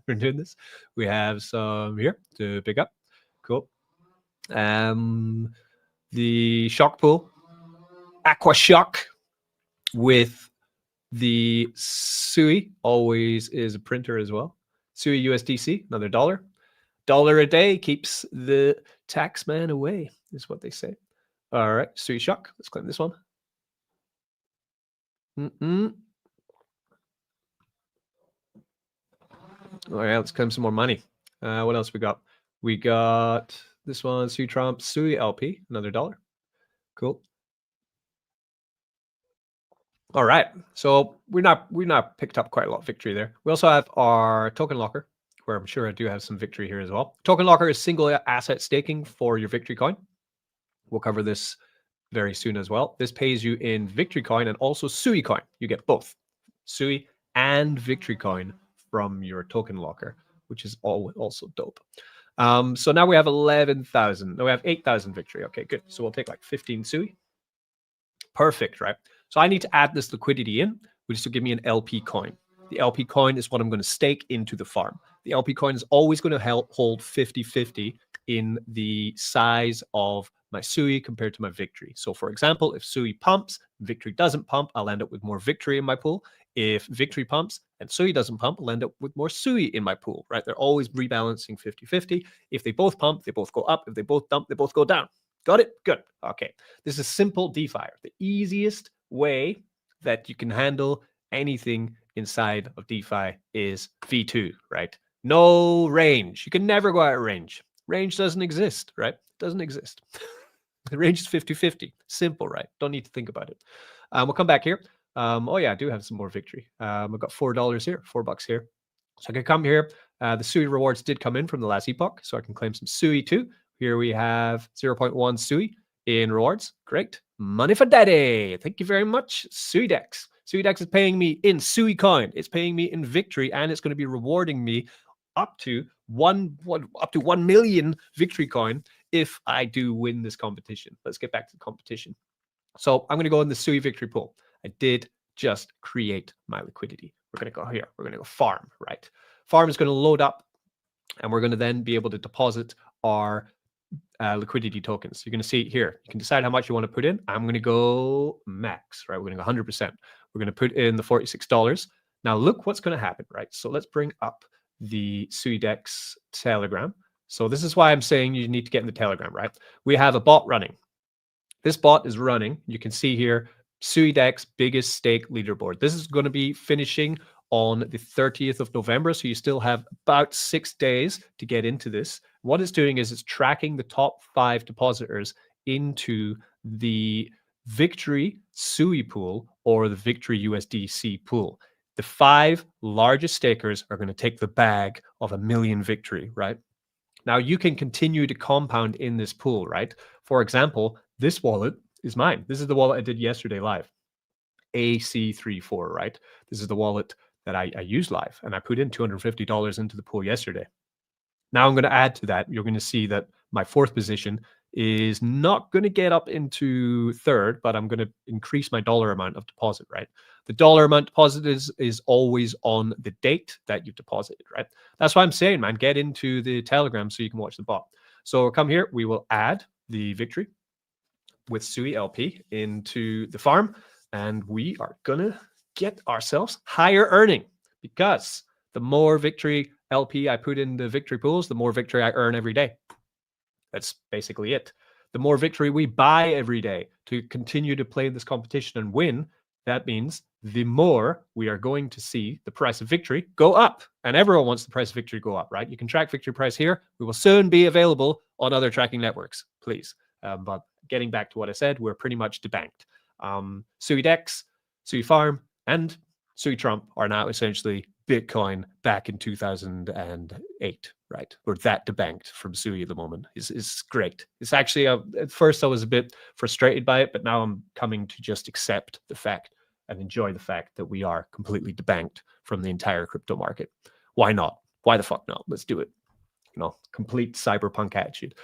We're doing this. We have some here to pick up. Cool. The shock pool, Aqua Shock with the Sui always is a printer as well. Sui USDC, another $1. $1 a day keeps the tax man away, is what they say. All right, Sui Shock. Let's claim this one. All right, let's claim some more money. What else we got? We got this one, SuiTrump, Sui LP, another $1. Cool. All right, so we're not picked up quite a lot of victory there. We also have our token locker, where I'm sure I do have some victory here as well. Token locker is single asset staking for your victory coin. We'll cover this very soon as well. This pays you in victory coin and also Sui coin. You get both Sui and victory coin from your token locker, which is also dope. So now we have 11,000. No, we have 8,000 victory. Okay, good. So we'll take like 15 Sui. Perfect, right? So I need to add this liquidity in, which is to give me an LP coin. The LP coin is what I'm going to stake into the farm. The LP coin is always going to hold 50-50 in the size of my Sui compared to my victory. So for example, if Sui pumps, victory doesn't pump, I'll end up with more victory in my pool. If victory pumps and Sui doesn't pump, I'll end up with more Sui in my pool, right? They're always rebalancing 50-50. If they both pump, they both go up. If they both dump, they both go down. Got it? Good. Okay. This is simple DeFi. The easiest way that you can handle anything inside of DeFi is V2, right? No range. You can never go out of range. Range doesn't exist, right? It doesn't exist. The range is 50-50. Simple, right? Don't need to think about it. We'll come back here. Oh yeah, I do have some more victory. I've got $4 here, $4 here. So I can come here. The Sui rewards did come in from the last epoch, so I can claim some Sui too. Here we have 0.1 Sui in rewards. Great. Money for daddy. Thank you very much, SuiDex. SuiDex is paying me in Sui coin. It's paying me in victory, and it's going to be rewarding me up to 1 million victory coin if I do win this competition. Let's get back to the competition. So I'm going to go in the Sui victory pool. I did just create my liquidity. We're going to go here. We're going to go farm, right? Farm is going to load up, and we're going to then be able to deposit our liquidity tokens. You're going to see here, you can decide how much you want to put in. I'm going to go max, right? We're going to go 100%. We're going to put in the $46. Now look what's going to happen, right? So let's bring up the SuiDex Telegram. So this is why I'm saying you need to get in the Telegram, right? We have a bot running. This bot is running. You can see here, SuiDex biggest stake leaderboard. This is going to be finishing on the 30th of November. So you still have about 6 days to get into this. What it's doing is it's tracking the top 5 depositors into the Victory Sui pool or the Victory USDC pool. The 5 largest stakers are going to take the bag of 1 million victory, right? Now you can continue to compound in this pool, right? For example, this wallet is mine. This is the wallet I did yesterday live. AC34, right? This is the wallet that I use live, and I put in $250 into the pool yesterday. Now I'm going to add to that. You're going to see that my fourth position is not going to get up into third, but I'm going to increase my dollar amount of deposit, right? The dollar amount deposited is always on the date that you've deposited, right? That's why I'm saying, man, get into the Telegram so you can watch the bot. So come here, we will add the victory with Sui LP into the farm, and we are going to get ourselves higher earning, because the more victory LP I put in the victory pools, the more victory I earn every day. That's basically it. The more victory we buy every day to continue to play this competition and win, that means the more we are going to see the price of victory go up. And everyone wants the price of victory to go up, right? You can track victory price here. We will soon be available on other tracking networks, please. But getting back to what I said, we're pretty much debanked. SuiDex, Sui Farm, and SuiTrump are now essentially Bitcoin back in 2008, right? We're that debanked from Sui at the moment. Is great. It's actually, at first I was a bit frustrated by it, but now I'm coming to just accept the fact and enjoy the fact that we are completely debanked from the entire crypto market. Why not? Why the fuck not? Let's do it. You know, complete cyberpunk attitude.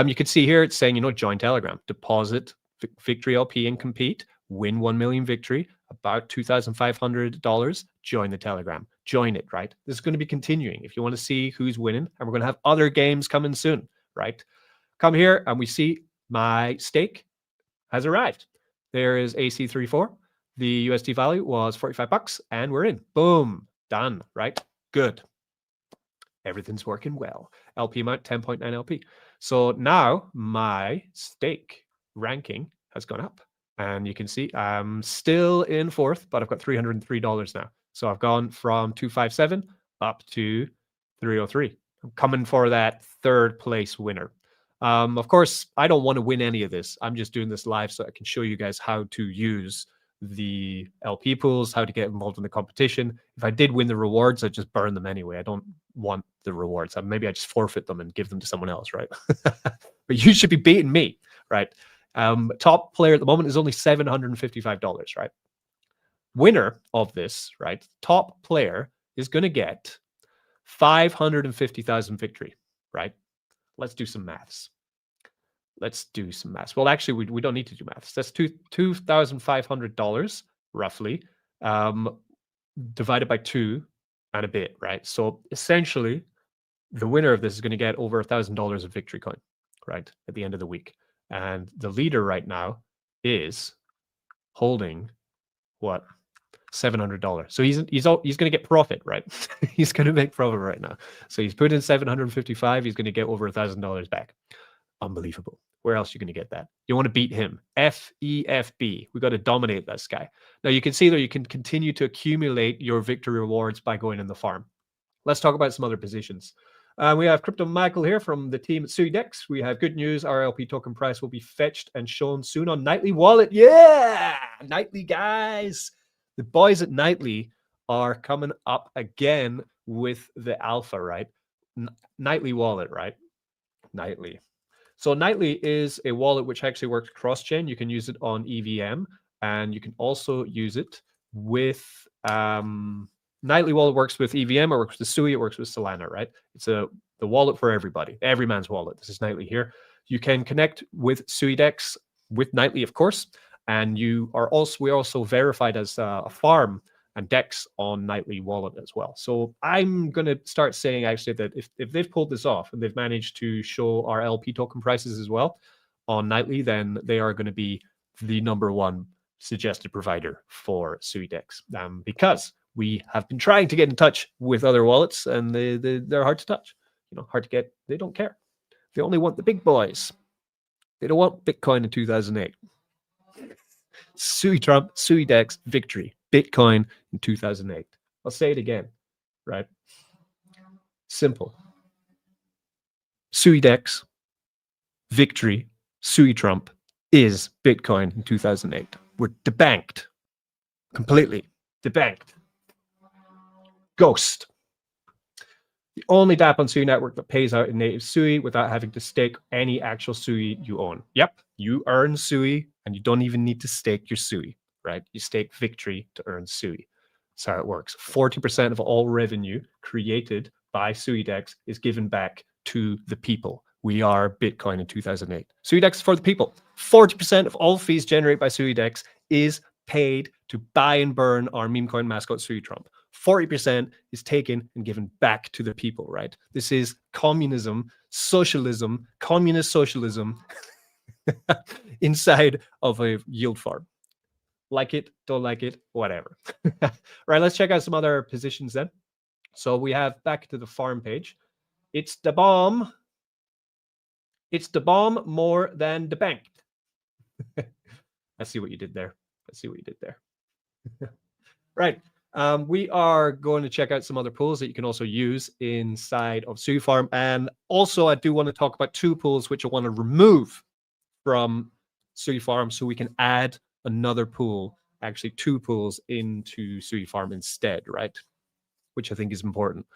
You can see here it's saying, you know, join Telegram, deposit victory LP and compete, win 1 million victory, about $2,500. Join the Telegram. Join it, right? This is going to be continuing if you want to see who's winning, and we're going to have other games coming soon, right? Come here and we see my stake has arrived. There is AC34. The USD value was 45 bucks, and we're in. Boom, done, right? Good. Everything's working well. LP amount 10.9 LP. So now my stake ranking has gone up, and you can see I'm still in fourth, but I've got $303 now. So I've gone from 257 up to 303. I'm coming for that third place winner. Of course, I don't want to win any of this. I'm just doing this live so I can show you guys how to use the LP pools, how to get involved in the competition. If I did win the rewards, I'd just burn them anyway. I don't want the rewards. Maybe I just forfeit them and give them to someone else, right? But you should be beating me, right? Top player at the moment is only $755, right? Winner of this, right? Top player is going to get 550,000 victory, right? Let's do some maths. Let's do some maths. Well, actually, we don't need to do maths. That's $2,500 roughly, divided by 2 and a bit, right? So essentially, the winner of this is going to get over $1,000 of victory coin, right, at the end of the week. And the leader right now is holding what? $700. So he's going to get profit, right? He's going to make profit right now. So he's put in 755. He's going to get over $1,000 back. Unbelievable. Where else are you going to get that? You want to beat him. FEFB. We got to dominate this guy. Now you can see that you can continue to accumulate your victory rewards by going in the farm. Let's talk about some other positions. We have Crypto Michael here from the team at SuiDex. We have good news. Our LP token price will be fetched and shown soon on Nightly Wallet. Yeah! Nightly, guys. The boys at Nightly are coming up again with the alpha, right? Nightly Wallet, right? Nightly. So Nightly is a wallet which actually works cross-chain. You can use it on EVM, and you can also use it with Nightly Wallet works with EVM, it works with Sui, it works with Solana, right? It's the wallet for everybody, every man's wallet. This is Nightly here. You can connect with SuiDex with Nightly, of course, and we're also verified as a farm and Dex on Nightly Wallet as well. So I'm going to start saying actually that if they've pulled this off and they've managed to show our LP token prices as well on Nightly, then they are going to be the #1 suggested provider for SuiDex, because we have been trying to get in touch with other wallets, and they're hard to touch, hard to get. They don't care. They only want the big boys. They don't want Bitcoin in 2008. SuiTrump, SuiDex, victory. Bitcoin in 2008. I'll say it again, right? Simple. SuiDex, victory, SuiTrump is Bitcoin in 2008. We're debanked. Completely debanked. Ghost. The only dApp on Sui network that pays out in native Sui without having to stake any actual Sui you own. Yep, you earn Sui and you don't even need to stake your Sui. right? You stake victory to earn Sui. That's how it works. 40% of all revenue created by SuiDex is given back to the people. We are Bitcoin in 2008. SuiDex is for the people. 40% of all fees generated by SuiDex is paid to buy and burn our meme coin mascot SuiTrump. 40% is taken and given back to the people, right? This is communism, socialism, communist socialism inside of a yield farm. Like it, don't like it, whatever. Right, let's check out some other positions then. So we have back to the farm page. It's the bomb. It's the bomb more than the bank. I see what you did there. I see what you did there. Right. We are going to check out some other pools that you can also use inside of Sui Farm. And also, I do want to talk about two pools which I want to remove from Sui Farm so we can add another pool, actually two pools into Sui Farm instead, right? Which I think is important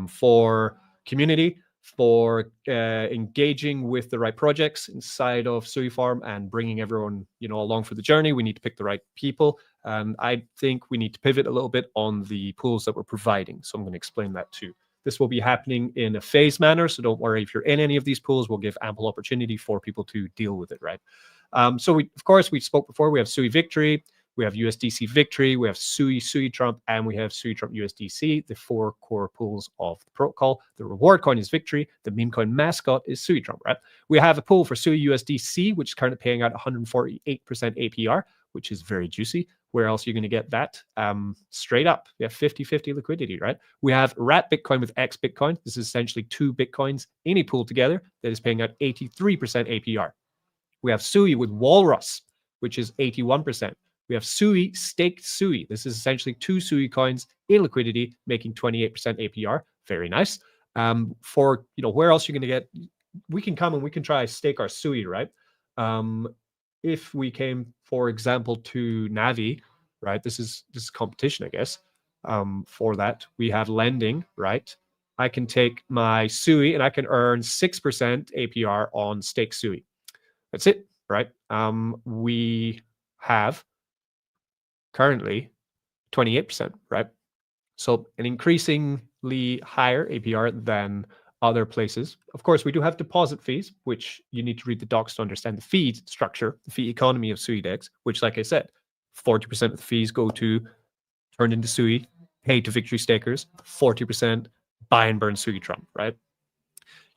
for community, for engaging with the right projects inside of Sui Farm and bringing everyone, along for the journey. We need to pick the right people. And I think we need to pivot a little bit on the pools that we're providing. So I'm going to explain that too. This will be happening in a phased manner. So don't worry if you're in any of these pools, we'll give ample opportunity for people to deal with it, right? So we spoke before, we have Sui Victory, we have USDC Victory, we have SuiTrump, and we have SuiTrump USDC, the four core pools of the protocol. The reward coin is Victory. The meme coin mascot is SuiTrump, right? We have a pool for Sui USDC, which is currently paying out 148% APR, which is very juicy. Where else are you going to get that? Straight up, we have 50-50 liquidity, right? We have Rat Bitcoin with X Bitcoin. This is essentially two Bitcoins in a pool together that is paying out 83% APR. We have Sui with Walrus, which is 81%. We have Sui staked Sui. This is essentially two Sui coins in liquidity, making 28% APR. Very nice. For where else you're going to get? We can come and we can try stake our Sui, right? If we came, for example, to Navi, right? This is competition, I guess. For that, we have lending, right? I can take my Sui and I can earn 6% APR on stake Sui. That's it, right? We have currently 28%, right? So an increasingly higher APR than other places. Of course, we do have deposit fees, which you need to read the docs to understand the fee structure, the fee economy of SuiDex, which, like I said, 40% of the fees go to turned into Sui, paid to victory stakers, 40% buy and burn SuiTrump, right?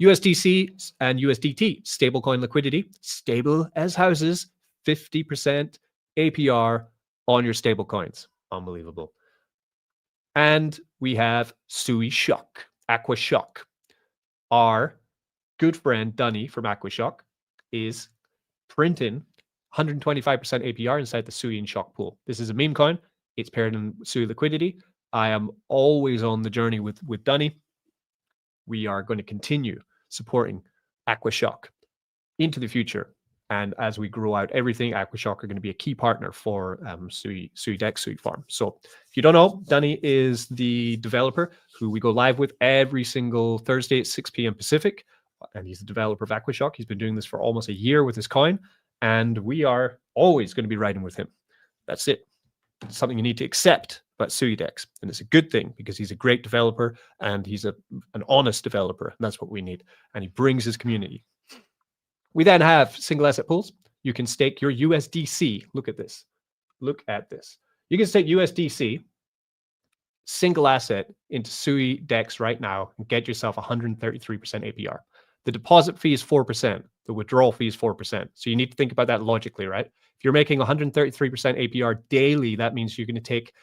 USDC and USDT, stablecoin liquidity, stable as houses, 50% APR on your stable coins. Unbelievable. And we have Sui Shock, Aqua Shock. Our good friend Dunny from Aqua Shock is printing 125% APR inside the Sui and Shock pool. This is a meme coin. It's paired in Sui liquidity. I am always on the journey with Dunny. We are going to continue supporting Aqua Shock into the future. And as we grow out everything, Aqua Shock are going to be a key partner for SuiDex, Sui Farm. So if you don't know, Dunny is the developer who we go live with every single Thursday at 6 p.m. Pacific. And he's the developer of Aqua Shock. He's been doing this for almost a year with his coin. And we are always going to be riding with him. That's it. It's something you need to accept about SuiDex. And it's a good thing because he's a great developer and he's an honest developer. And that's what we need. And he brings his community. We then have single asset pools. You can stake your USDC. Look at this. Look at this. You can stake USDC, single asset, into SuiDex right now and get yourself 133% APR. The deposit fee is 4%. The withdrawal fee is 4%. So you need to think about that logically, right? If you're making 133% APR daily, that means you're going to take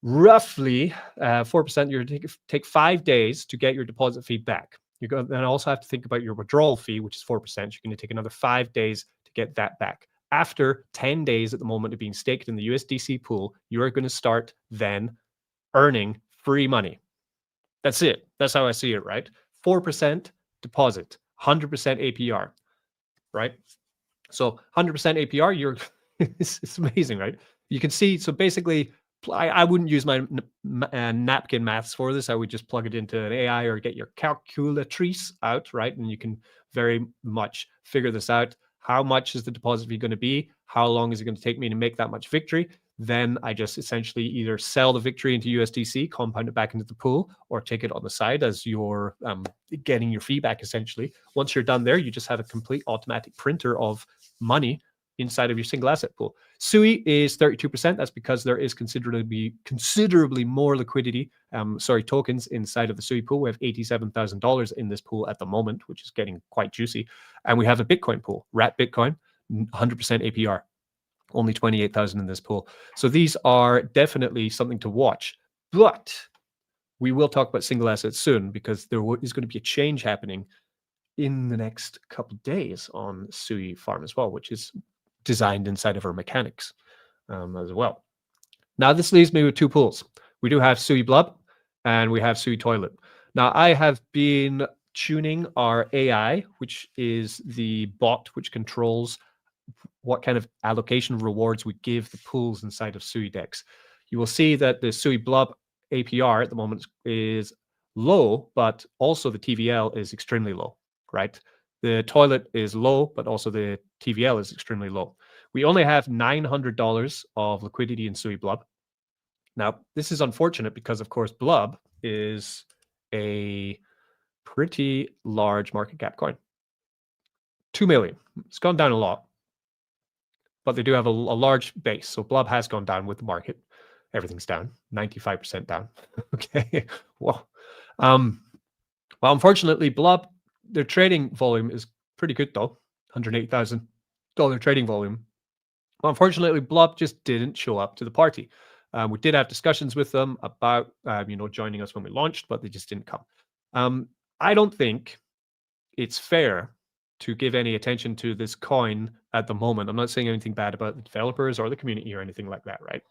roughly 4%. You're going to take 5 days to get your deposit fee back. You're going to also have to think about your withdrawal fee, which is 4%. You're going to take another 5 days to get that back. After 10 days at the moment of being staked in the USDC pool, you are going to start then earning free money. That's it. That's how I see it, right? 4% deposit, 100% APR, right? So 100% APR, it's amazing, right? You can see, so basically, I wouldn't use my napkin maths for this. I would just plug it into an AI or get your calculatrice out, right? And you can very much figure this out. How much is the deposit fee going to be? How long is it going to take me to make that much victory? then I just essentially either sell the victory into USDC, compound it back into the pool, or take it on the side as you're getting your fee back, essentially. Once you're done there, you just have a complete automatic printer of money inside of your single asset pool. Sui is 32%. That's because there is considerably more liquidity, tokens inside of the Sui pool. We have $87,000 in this pool at the moment, which is getting quite juicy. And we have a Bitcoin pool, Rat Bitcoin, 100% APR. Only 28,000 in this pool. So these are definitely something to watch. But we will talk about single assets soon, because there is going to be a change happening in the next couple of days on Sui Farm as well, which is designed inside of our mechanics as well. Now, this leaves me with two pools. We do have Sui Blub and we have Sui Toilet. Now, I have been tuning our AI, which is the bot which controls what kind of allocation rewards we give the pools inside of SuiDex. You will see that the Sui Blub APR at the moment is low, but also the TVL is extremely low, right? The toilet is low, but also the TVL is extremely low. We only have $900 of liquidity in Sui Blub. Now, this is unfortunate because, of course, Blub is a pretty large market cap coin. 2 million. It's gone down a lot, but they do have a large base. So Blub has gone down with the market. Everything's down, 95% down. Okay. Well, unfortunately, Blub, their trading volume is pretty good though. $108,000 trading volume. Well, unfortunately, Blub just didn't show up to the party. We did have discussions with them about, joining us when we launched, but they just didn't come. I don't think it's fair to give any attention to this coin at the moment. I'm not saying anything bad about the developers or the community or anything like that, right?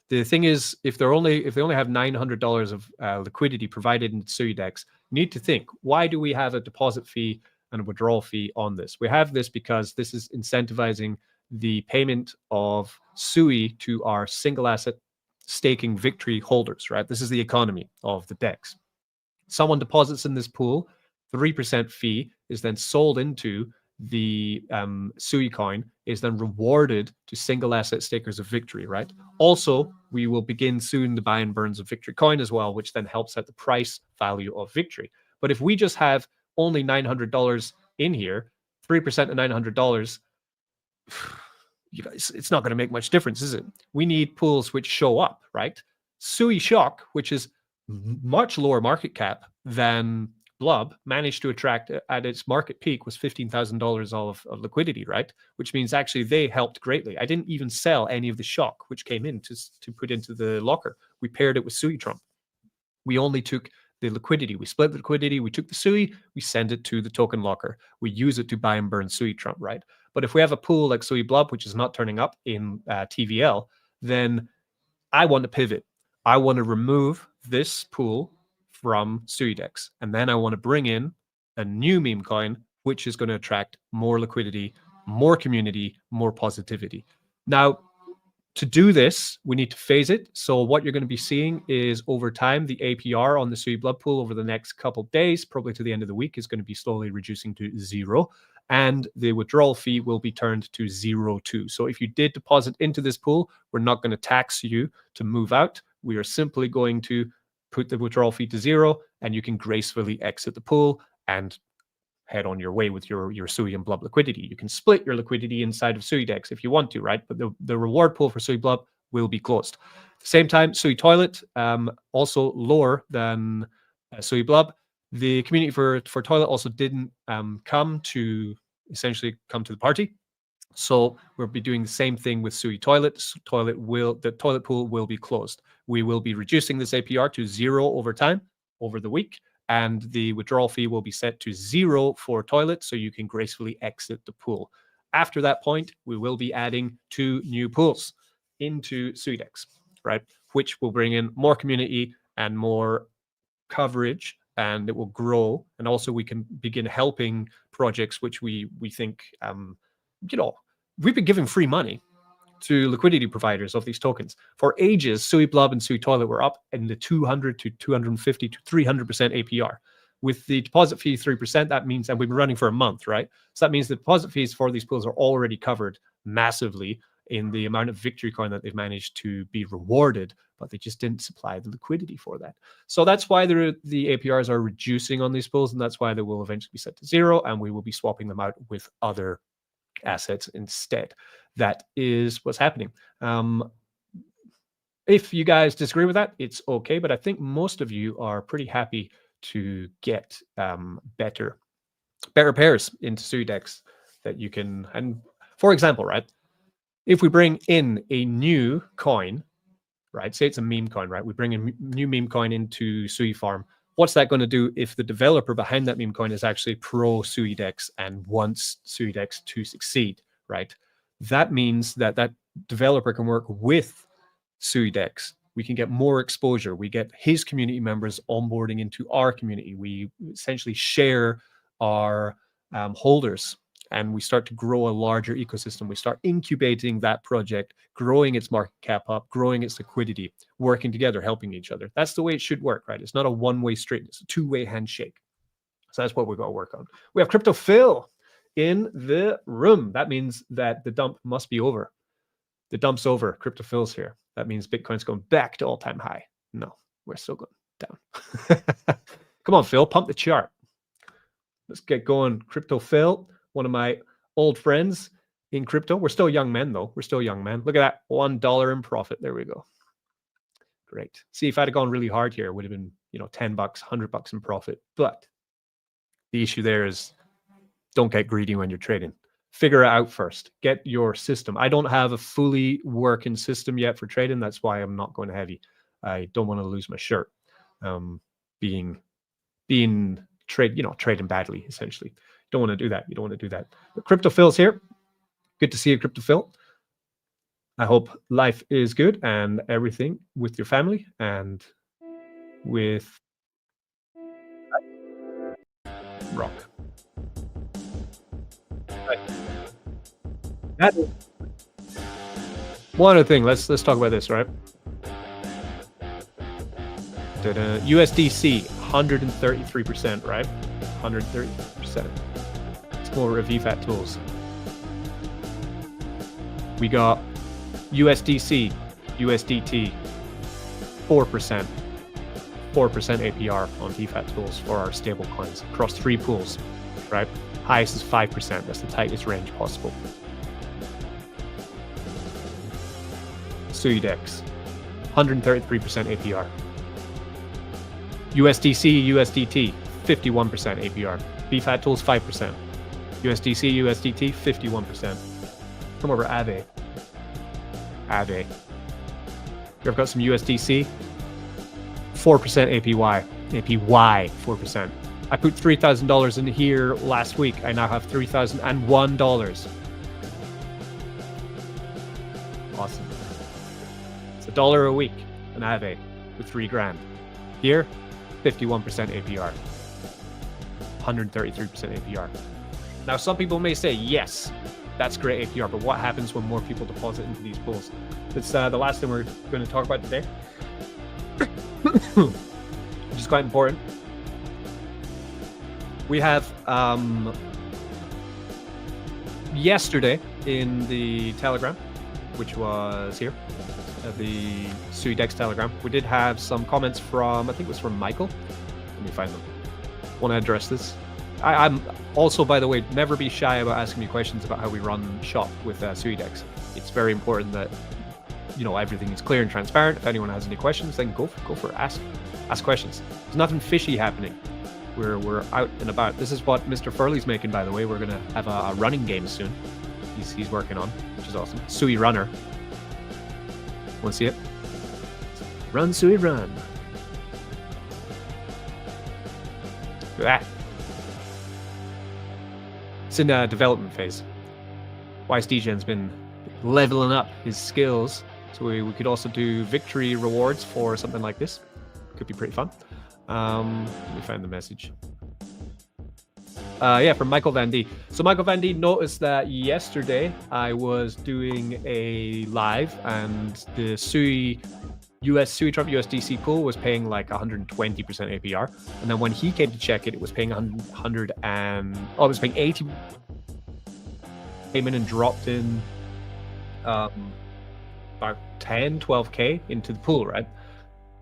The thing is, if they only have $900 of liquidity provided in SuiDex, you need to think, why do we have a deposit fee and a withdrawal fee on this? We have this because this is incentivizing the payment of Sui to our single asset staking victory holders, right? This is the economy of the DEX. Someone deposits in this pool, 3% fee is then sold into the Sui coin, is then rewarded to single asset stakers of victory, right? Also, we will begin soon the buy and burns of victory coin as well, which then helps at the price value of victory. But if we just have only $900 in here, 3% of $900, it's not going to make much difference, is it? We need pools which show up, right? Sui Shock, which is much lower market cap than Blub, managed to attract at its market peak was $15,000 of liquidity, right? Which means actually they helped greatly. I didn't even sell any of the Shock which came in to put into the locker. We paired it with SuiTrump. We only took the liquidity. We split the liquidity. We took the Sui. We send it to the token locker. We use it to buy and burn SuiTrump, right? But if we have a pool like Sui Blub, which is not turning up in TVL, then I want to pivot. I want to remove this pool from SuiDex, and then I want to bring in a new meme coin, which is going to attract more liquidity, more community, more positivity. Now, to do this, we need to phase it. So what you're going to be seeing is over time, the APR on the Sui Blood pool over the next couple of days, probably to the end of the week, is going to be slowly reducing to 0. And the withdrawal fee will be turned to 0 too. So if you did deposit into this pool, we're not going to tax you to move out. We are simply going to put the withdrawal fee to 0, and you can gracefully exit the pool and head on your way with your Sui and Blub liquidity. You can split your liquidity inside of SuiDex if you want to, right? But the reward pool for Sui Blub will be closed. At the same time, Sui Toilet, also lower than Sui Blub. The community for Toilet also didn't come to the party. So we'll be doing the same thing with Sui Toilet. The toilet pool will be closed. We will be reducing this APR to 0 over time, over the week, and the withdrawal fee will be set to 0 for Toilet, so you can gracefully exit the pool. After that point, we will be adding 2 new pools into SuiDex, right? Which will bring in more community and more coverage, and it will grow. And also we can begin helping projects which we think, we've been giving free money to liquidity providers of these tokens. For ages, Sui Blub and Sui Toilet were up in the 200 to 250 to 300% APR. With the deposit fee 3%, that means, and we've been running for a month, right? So that means the deposit fees for these pools are already covered massively in the amount of victory coin that they've managed to be rewarded, but they just didn't supply the liquidity for that. So that's why the APRs are reducing on these pools, and that's why they will eventually be set to 0, and we will be swapping them out with other assets instead. That is what's happening. If you guys disagree with that, it's okay, but I think most of you are pretty happy to get better pairs into SuiDex that you can. And for example, right, if we bring in a new coin, right, say it's a meme coin, right, we bring a new meme coin into Sui Farm. What's that going to do if the developer behind that meme coin is actually pro SuiDex and wants SuiDex to succeed, right? That means that that developer can work with SuiDex. We can get more exposure. We get his community members onboarding into our community. We essentially share our holders, and we start to grow a larger ecosystem. We start incubating that project, growing its market cap up, growing its liquidity, working together, helping each other. That's the way it should work, right? It's not a one-way street. It's a two-way handshake. So that's what we've got to work on. We have Crypto Phil in the room. That means that the dump must be over. The dump's over. Crypto Phil's here. That means Bitcoin's going back to all-time high. No, we're still going down. Come on, Phil, pump the chart. Let's get going. Crypto Phil, one of my old friends in crypto. We're still young men, though. We're still young men. Look at that, $1 in profit. There we go. Great. See, if I'd have gone really hard here, it would have been, $10, $100 in profit. But the issue there is don't get greedy when you're trading. Figure it out first. Get your system. I don't have a fully working system yet for trading. That's why I'm not going heavy. I don't want to lose my shirt. Being trading badly, essentially. Don't want to do that. You don't want to do that. But Crypto Phil's here. Good to see you, Crypto Phil. I hope life is good and everything with your family and with rock. That is one other thing. Let's talk about this, right? USDC 133%, right? 130%. Let's go over VFAT tools. We got USDC, USDT, 4%. 4% APR on VFAT tools for our stable coins across 3 pools, right? Highest is 5%. That's the tightest range possible. SuiDex, 133% APR. USDC, USDT, 51% APR. VFAT tools, 5%. USDC, USDT, 51%. Come over, Aave. Aave. Here I've got some USDC, 4% APY. APY, 4%. I put $3,000 in here last week. I now have $3,001. Awesome. It's $1 a week in Aave with $3,000. Here, 51% APR. 133% APR. Now, some people may say, yes, that's great APR, but what happens when more people deposit into these pools? That's the last thing we're going to talk about today, which is quite important. We have yesterday in the Telegram, which was here, the SuiDex Telegram, we did have some comments from, I think it was from Michael. Let me find them. Want to address this? I'm also, by the way, never be shy about asking me questions about how we run shop with SuiDex. It's very important that everything is clear and transparent. If anyone has any questions, then go for it. Ask questions. There's nothing fishy happening. We're out and about. This is what Mr. Furley's making, by the way. We're gonna have a running game soon. He's working on, which is awesome. Sui Runner. Want to see it? Run, Sui, run. Look at that. It's in a development phase. YSDGen's been leveling up his skills, so we could also do victory rewards for something like this. Could be pretty fun. Let me find the message. Yeah, from Michael Van D. So Michael Van D noticed that yesterday I was doing a live and the SuiTrump USDC pool was paying like 120% APR, and then when he came to check it, it was paying it was paying 80. Came in and dropped in about 10, 12K into the pool, right?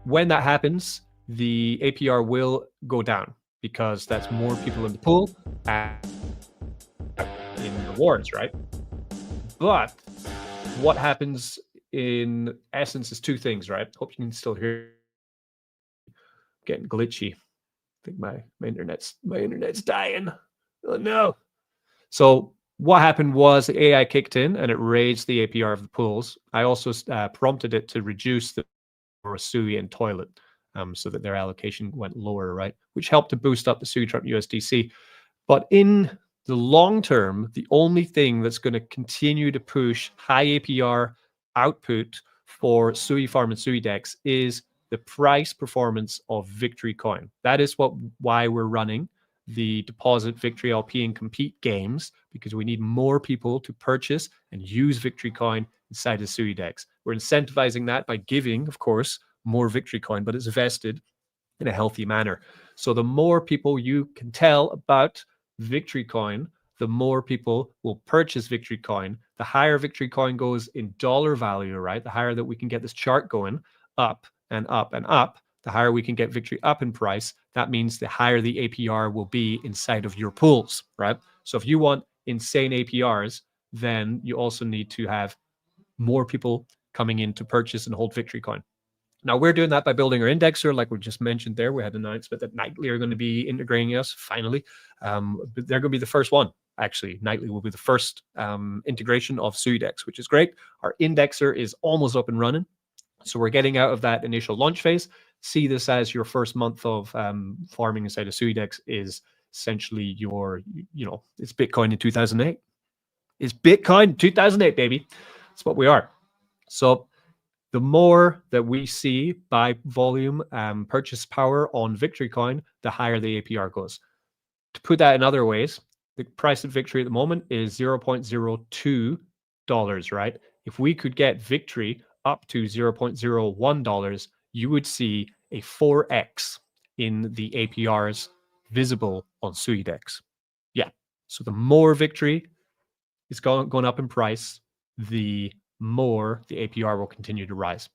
When that happens, the APR will go down because that's more people in the pool and in rewards, right? But what happens in essence is two things, right? Hope you can still hear. Getting glitchy. I think my internet's dying. Oh no. So what happened was the AI kicked in and it raised the APR of the pools. I also prompted it to reduce the Sui and Toilet, so that their allocation went lower, right? Which helped to boost up the SuiTrump USDC. But in the long term, the only thing that's going to continue to push high APR output for Sui Farm and SuiDex is the price performance of Victory Coin. That is why we're running the deposit Victory LP and compete games, because we need more people to purchase and use Victory Coin inside of SuiDex. We're incentivizing that by giving, of course, more Victory Coin, but it's vested in a healthy manner. So the more people you can tell about Victory Coin, the more people will purchase Victory Coin. The higher Victory Coin goes in dollar value, right? The higher that we can get this chart going up and up and up, the higher we can get Victory up in price. That means the higher the APR will be inside of your pools, right? So if you want insane APRs, then you also need to have more people coming in to purchase and hold Victory Coin. Now, we're doing that by building our indexer, like we just mentioned there. We had an announcement that Nightly are going to be integrating us, finally. But they're going to be the first one, actually. Nightly will be the first integration of SuiDex, which is great. Our indexer is almost up and running. So we're getting out of that initial launch phase. See this as your first month of farming inside of SuiDex is essentially your, it's Bitcoin in 2008. It's Bitcoin 2008, baby. That's what we are. So the more that we see by volume purchase power on Victory Coin, the higher the APR goes. To put that in other ways, the price of Victory at the moment is $0.02, right? If we could get Victory up to $0.01, you would see a 4x in the APRs visible on SuiDex. Yeah. So the more Victory is going up in price, the more the APR will continue to rise.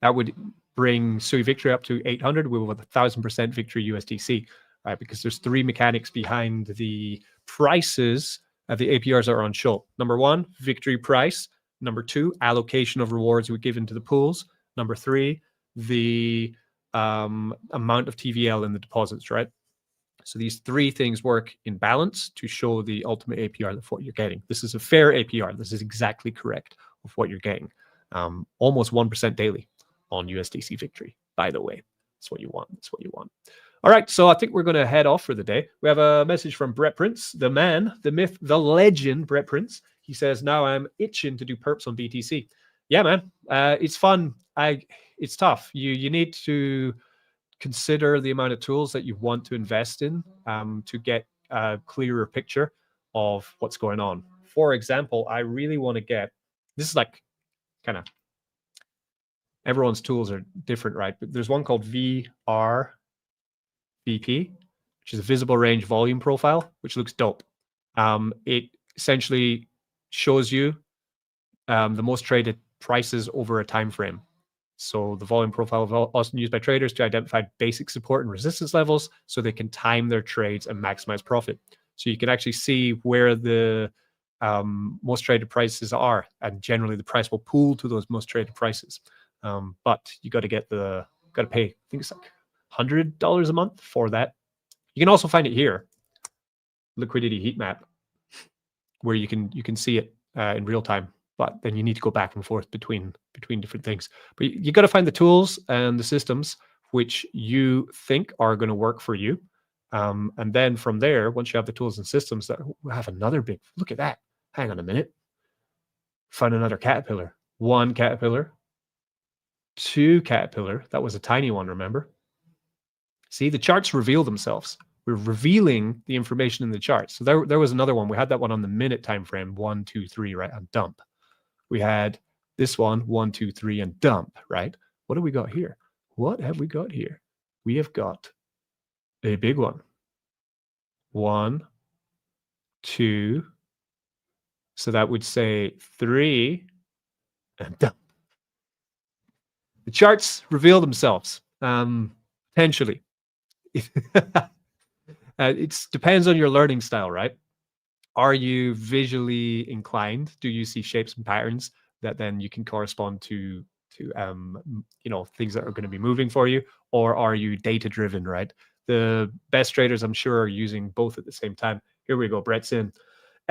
That would bring Sui Victory up to 800 with 1,000% Victory USDC, right? Because there's three mechanics behind the prices of the APRs that are on show. Number one, Victory price. Number two, allocation of rewards we give into the pools. Number three, the amount of TVL in the deposits, right? So these three things work in balance to show the ultimate APR of what you're getting. This is a fair APR. This is exactly correct of what you're getting. Almost 1% daily on USDC Victory, by the way. That's what you want. That's what you want. All right, so I think we're going to head off for the day. We have a message from Brett Prince, the man, the myth, the legend, Brett Prince. He says, now I'm itching to do perps on BTC. Yeah, man, it's fun. It's tough. You need to consider the amount of tools that you want to invest in to get a clearer picture of what's going on. For example, I really want to get, this is like kind of, everyone's tools are different, right? But there's one called VRVP, which is a visible range volume profile, which looks dope. It essentially shows you the most traded prices over a time frame. So the volume profile is often used by traders to identify basic support and resistance levels so they can time their trades and maximize profit. So you can actually see where the most traded prices are, and generally the price will pool to those most traded prices. But you got to pay, I think it's like $100 a month for that. You can also find it here, Liquidity heat map, where you can see it in real time. But then you need to go back and forth between different things. But you got to find the tools and the systems which you think are going to work for you. And then from there, once you have the tools and systems, that we'll have another big, look at that. Hang on a minute. Find another caterpillar. One caterpillar. Two caterpillar. That was a tiny one, remember? See, the charts reveal themselves. We're revealing the information in the charts. So there was another one. We had that one on the minute time frame, 1, 2, 3, right, on dump. We had this one, 1, 2, 3, and dump, right? What have we got here? What have we got here? We have got a big one. 1, 2. So that would say 3, and dump. The charts reveal themselves, potentially. It depends on your learning style, right? Are you visually inclined? Do you see shapes and patterns that then you can correspond to things that are going to be moving for you? Or are you data driven, right? The best traders, I'm sure, are using both at the same time. Here we go. Brett's in.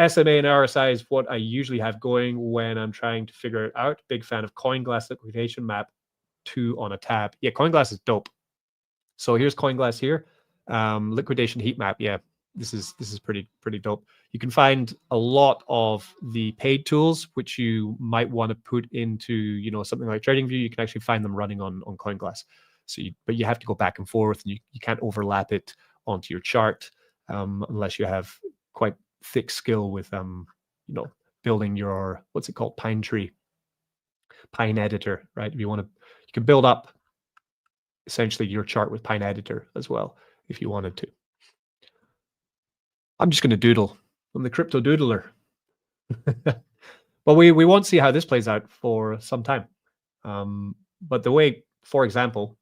SMA and RSI is what I usually have going when I'm trying to figure it out. Big fan of CoinGlass liquidation map 2 on a tab. Yeah, CoinGlass is dope. So here's CoinGlass here. Liquidation heat map. Yeah, this is pretty dope. You can find a lot of the paid tools which you might want to put into something like TradingView. You can actually find them running on CoinGlass. So but you have to go back and forth, and you can't overlap it onto your chart unless you have quite thick skill with building your, what's it called, pine editor, right? If you want to, you can build up essentially your chart with Pine Editor as well, if you wanted to. I'm just going to doodle. I'm the crypto doodler. But we won't see how this plays out for some time. But the way, for example,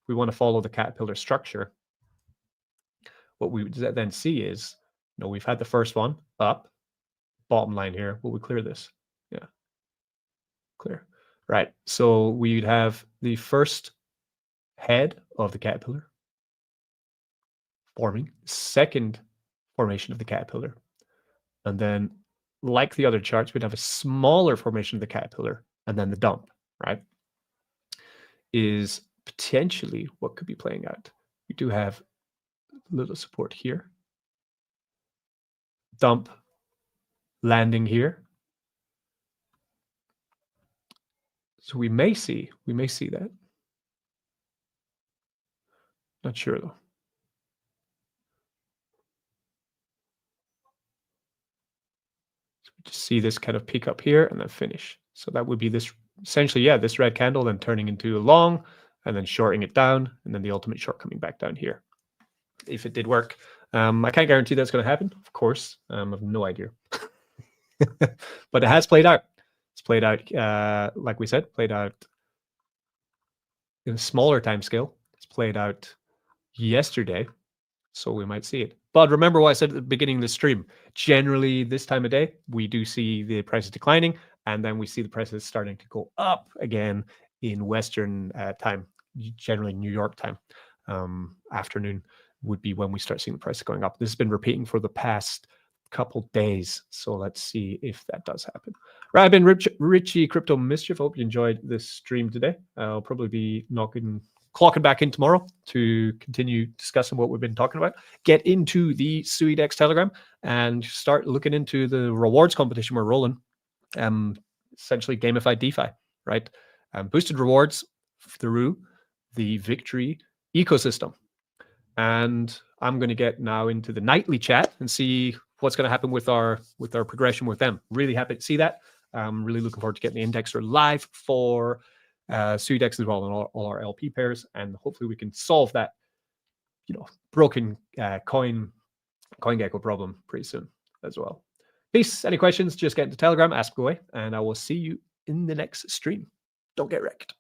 we want to follow the caterpillar structure, what we then see is, we've had the first one up, bottom line here. Will we clear this? Yeah, clear. Right. So we'd have the first head of the caterpillar forming, second formation of the caterpillar, and then, like the other charts, we'd have a smaller formation of the caterpillar, and then the dump, right? Is potentially what could be playing out. We do have a little support here, dump landing here. So we may see that. Not sure though. So we just see this kind of peak up here and then finish. So that would be this, essentially, yeah, this red candle then turning into a long and then shorting it down, and then the ultimate short coming back down here. If it did work. I can't guarantee that's going to happen, of course. I have no idea. But it has played out. It's played out, like we said, played out in a smaller time scale. It's played out yesterday, so we might see it. But remember what I said at the beginning of the stream. Generally, this time of day, we do see the prices declining, and then we see the prices starting to go up again in Western time, generally New York time. Afternoon would be when we start seeing the price going up. This has been repeating for the past couple days, so let's see if that does happen. Right, I've been Richie Crypto Mischief. Hope you enjoyed this stream today. I'll probably be clocking back in tomorrow to continue discussing what we've been talking about. Get into the SuiDex Telegram and start looking into the rewards competition we're rolling. Essentially gamified DeFi, right? Boosted rewards through the Victory ecosystem. And I'm going to get now into the nightly chat and see what's going to happen with our progression with them. Really happy to see that. I'm really looking forward to getting the indexer live for SuiDex as well, and all our LP pairs, and hopefully we can solve that broken CoinGecko problem pretty soon as well. Peace. Any questions, just get into Telegram, ask away, and I will see you in the next stream. Don't get wrecked.